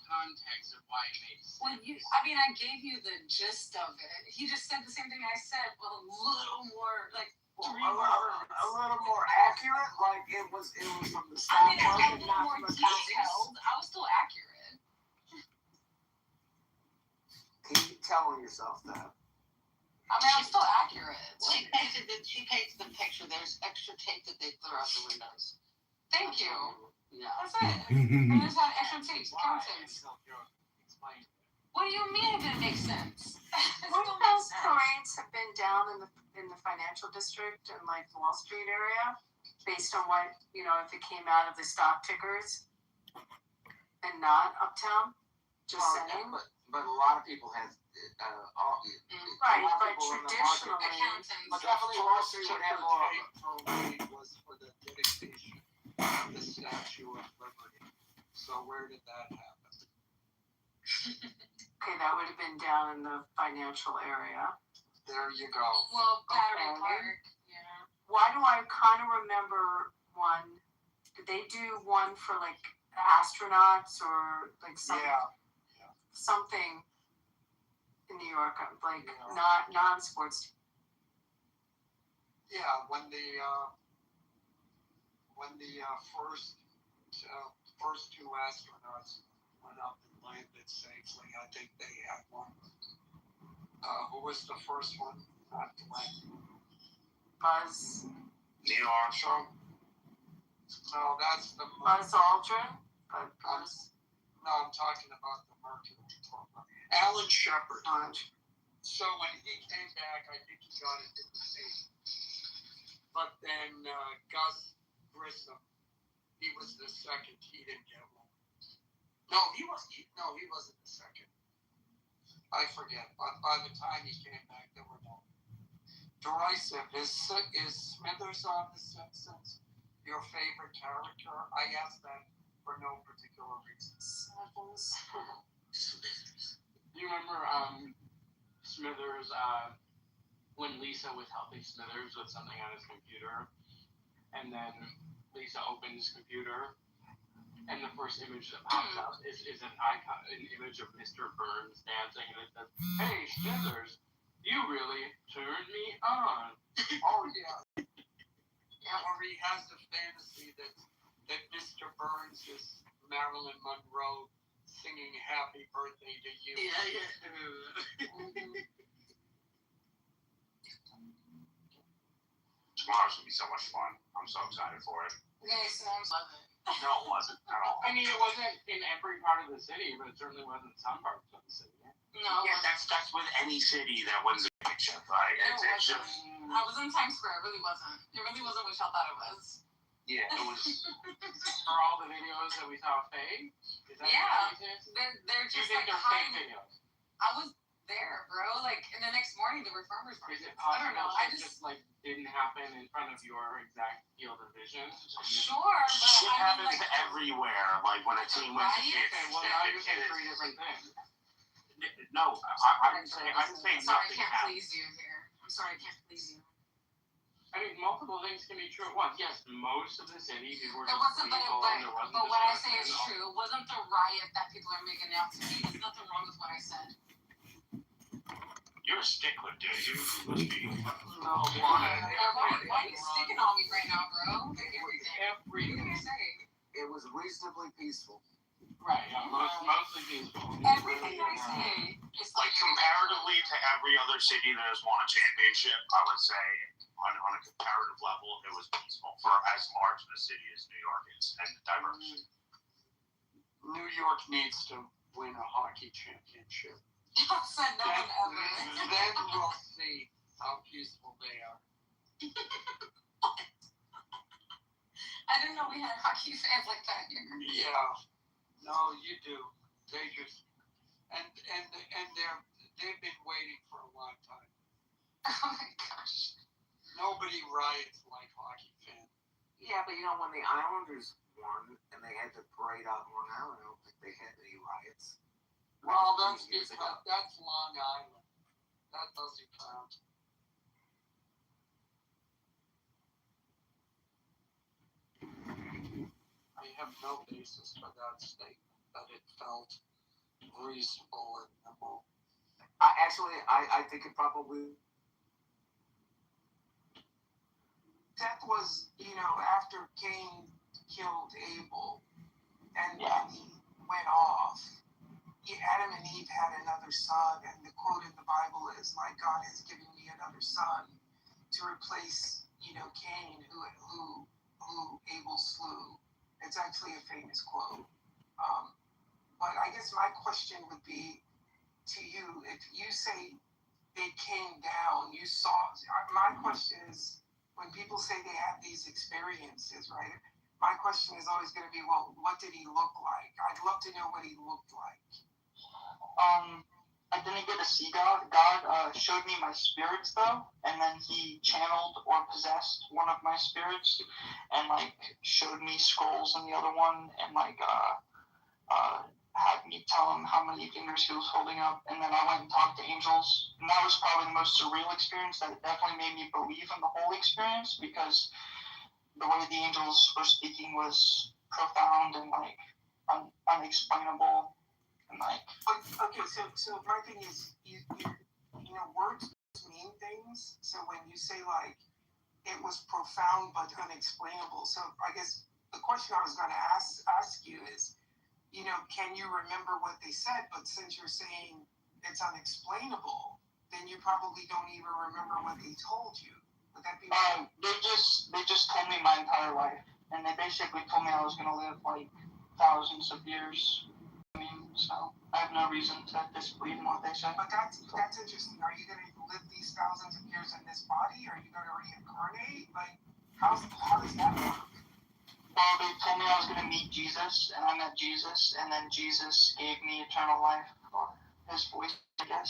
S3: Context of why it makes sense.
S16: Well, I gave you the gist of it. He just said the same thing I said, but a little more,
S8: a little more accurate, like it was from the stock market, not from
S16: detailed. I was still accurate.
S8: Keep telling yourself that.
S16: I mean, I'm still accurate.
S14: She painted the picture. There's extra tape that they throw out the windows.
S16: Thank you.
S14: Yeah.
S16: That's it. And there's not extra tape accountants. What do you mean it didn't make sense? Wouldn't those parades have been down in the financial district and the Wall Street area, based on what if it came out of the stock tickers, and not uptown? Just saying.
S8: But a lot of people have
S16: right, but traditionally,
S8: but definitely Wall Street would have more.
S12: Parade was for the dedication of the Statue of Liberty. So where did that happen?
S16: Okay, that would have been down in the financial area.
S12: There you go.
S16: Well, Battery Park. Yeah. Why do I kind of remember one? Did they do one for astronauts or something in New York, not non-sports?
S12: Yeah, when the first two astronauts went up and landed safely, I think they had one. Who was the first one not to land?
S16: Buzz.
S11: Neil Armstrong?
S12: No, that's the
S16: Buzz Aldrin. Buzz.
S12: No, I'm talking about the Mercury program. Alan Shepard. So when he came back, I think he got it in the same. But then Gus Grissom, he was the second. He didn't get one. No, he wasn't the second. I forget. But by the time he came back, there were no. Derisive. Is Smithers on The Simpsons your favorite character? I asked that for no particular reason.
S3: Do you remember Smithers when Lisa was helping Smithers with something on his computer, and then Lisa opened his computer, and the first image that pops up is an image of Mr. Burns dancing, and it says, "Hey Smithers, you really turned me on."
S12: Oh yeah. Or he has the fantasy that Mr. Burns is Marilyn Monroe singing "Have
S9: happy birthday to you.
S11: Tomorrow's gonna be so much fun. I'm so excited for it.
S16: Okay, so I love it.
S11: No, it wasn't at all.
S9: I mean, it wasn't in every part of the city, but it certainly wasn't some parts of the city.
S16: No,
S11: Yeah, that's with any city that wins a championship. Right? It's just.
S16: I was in Times Square. It really wasn't. It really wasn't what y'all thought it was.
S11: Yeah, it was.
S9: For all the videos that we saw fake? Is that
S16: They're just
S9: you think
S16: like
S9: they're fake videos?
S16: I was there, bro. Like, and the next morning there were farmers markets.
S9: Is it possible
S16: I don't know.
S9: it just like didn't happen in front of your exact field of vision?
S16: Sure, but
S11: Shit happens everywhere. Like when a team wins a
S9: Okay, well now you're saying three different things.
S11: No, I didn't say nothing
S16: I can't
S11: happened.
S16: please you here. I'm sorry, I can't please you.
S9: I mean, multiple things can be true at once. Yes, most of the city, people were
S16: It
S9: just
S16: wasn't,
S9: peaceful and there wasn't
S16: but what I say
S9: destruction
S16: is
S9: at all.
S16: true. It wasn't the riot that people are making out to be. There's nothing wrong with what I said.
S11: You're a stickler, dude. You must be.
S16: No, why are you sticking on me right now, bro? Like everything. What are you gonna say?
S4: It was reasonably peaceful.
S9: Right, yeah, mostly peaceful.
S16: Everything I say is
S11: Like comparatively to every other city that has won a championship, I would say on a comparative level, it was peaceful for as large of a city as New York is and diverse.
S8: New York needs to win a hockey championship.
S16: I said no one ever.
S8: Then we'll see how peaceful they are.
S16: I didn't know we had hockey fans like that here.
S8: Yeah. No, you do. They just and they've been waiting for a long time.
S16: Oh my gosh.
S8: Nobody riots like hockey fans.
S4: Yeah, but you know when the Islanders won and they had to parade out Long Island, I don't think they had any riots.
S8: Well, that's because that's Long Island. That doesn't count. I have no basis for that statement, that it felt reasonable in the moment.
S4: I think it probably.
S1: Death was, after Cain killed Abel and then he went off. Adam and Eve had another son, and the quote in the Bible is like, God has given me another son to replace, Cain, who Abel slew. It's actually a famous quote. But I guess my question would be to you, if you say it came down, you saw, my question is, when people say they have these experiences, right? My question is always going to be, well, what did he look like? I'd love to know what he looked like.
S17: I didn't get to see God. God showed me my spirits though, and then he channeled or possessed one of my spirits, and showed me scrolls in the other one, and had me tell him how many fingers he was holding up, and then I went and talked to angels, and that was probably the most surreal experience. That definitely made me believe in the whole experience, because the way the angels were speaking was profound and unexplainable.
S1: Okay, so my thing is, words mean things. So when you say it was profound but unexplainable, so I guess the question I was going to ask you is, can you remember what they said? But since you're saying it's unexplainable, then you probably don't even remember what they told you. Would that be right?
S17: They just told me my entire life, and they basically told me I was going to live thousands of years. So I have no reason to disbelieve in what they said.
S1: But that's interesting. Are you going to live these thousands of years in this body? Are you going to reincarnate? How does that work?
S17: Well, they told me I was going to meet Jesus, and I met Jesus, and then Jesus gave me eternal life, or his voice, I guess.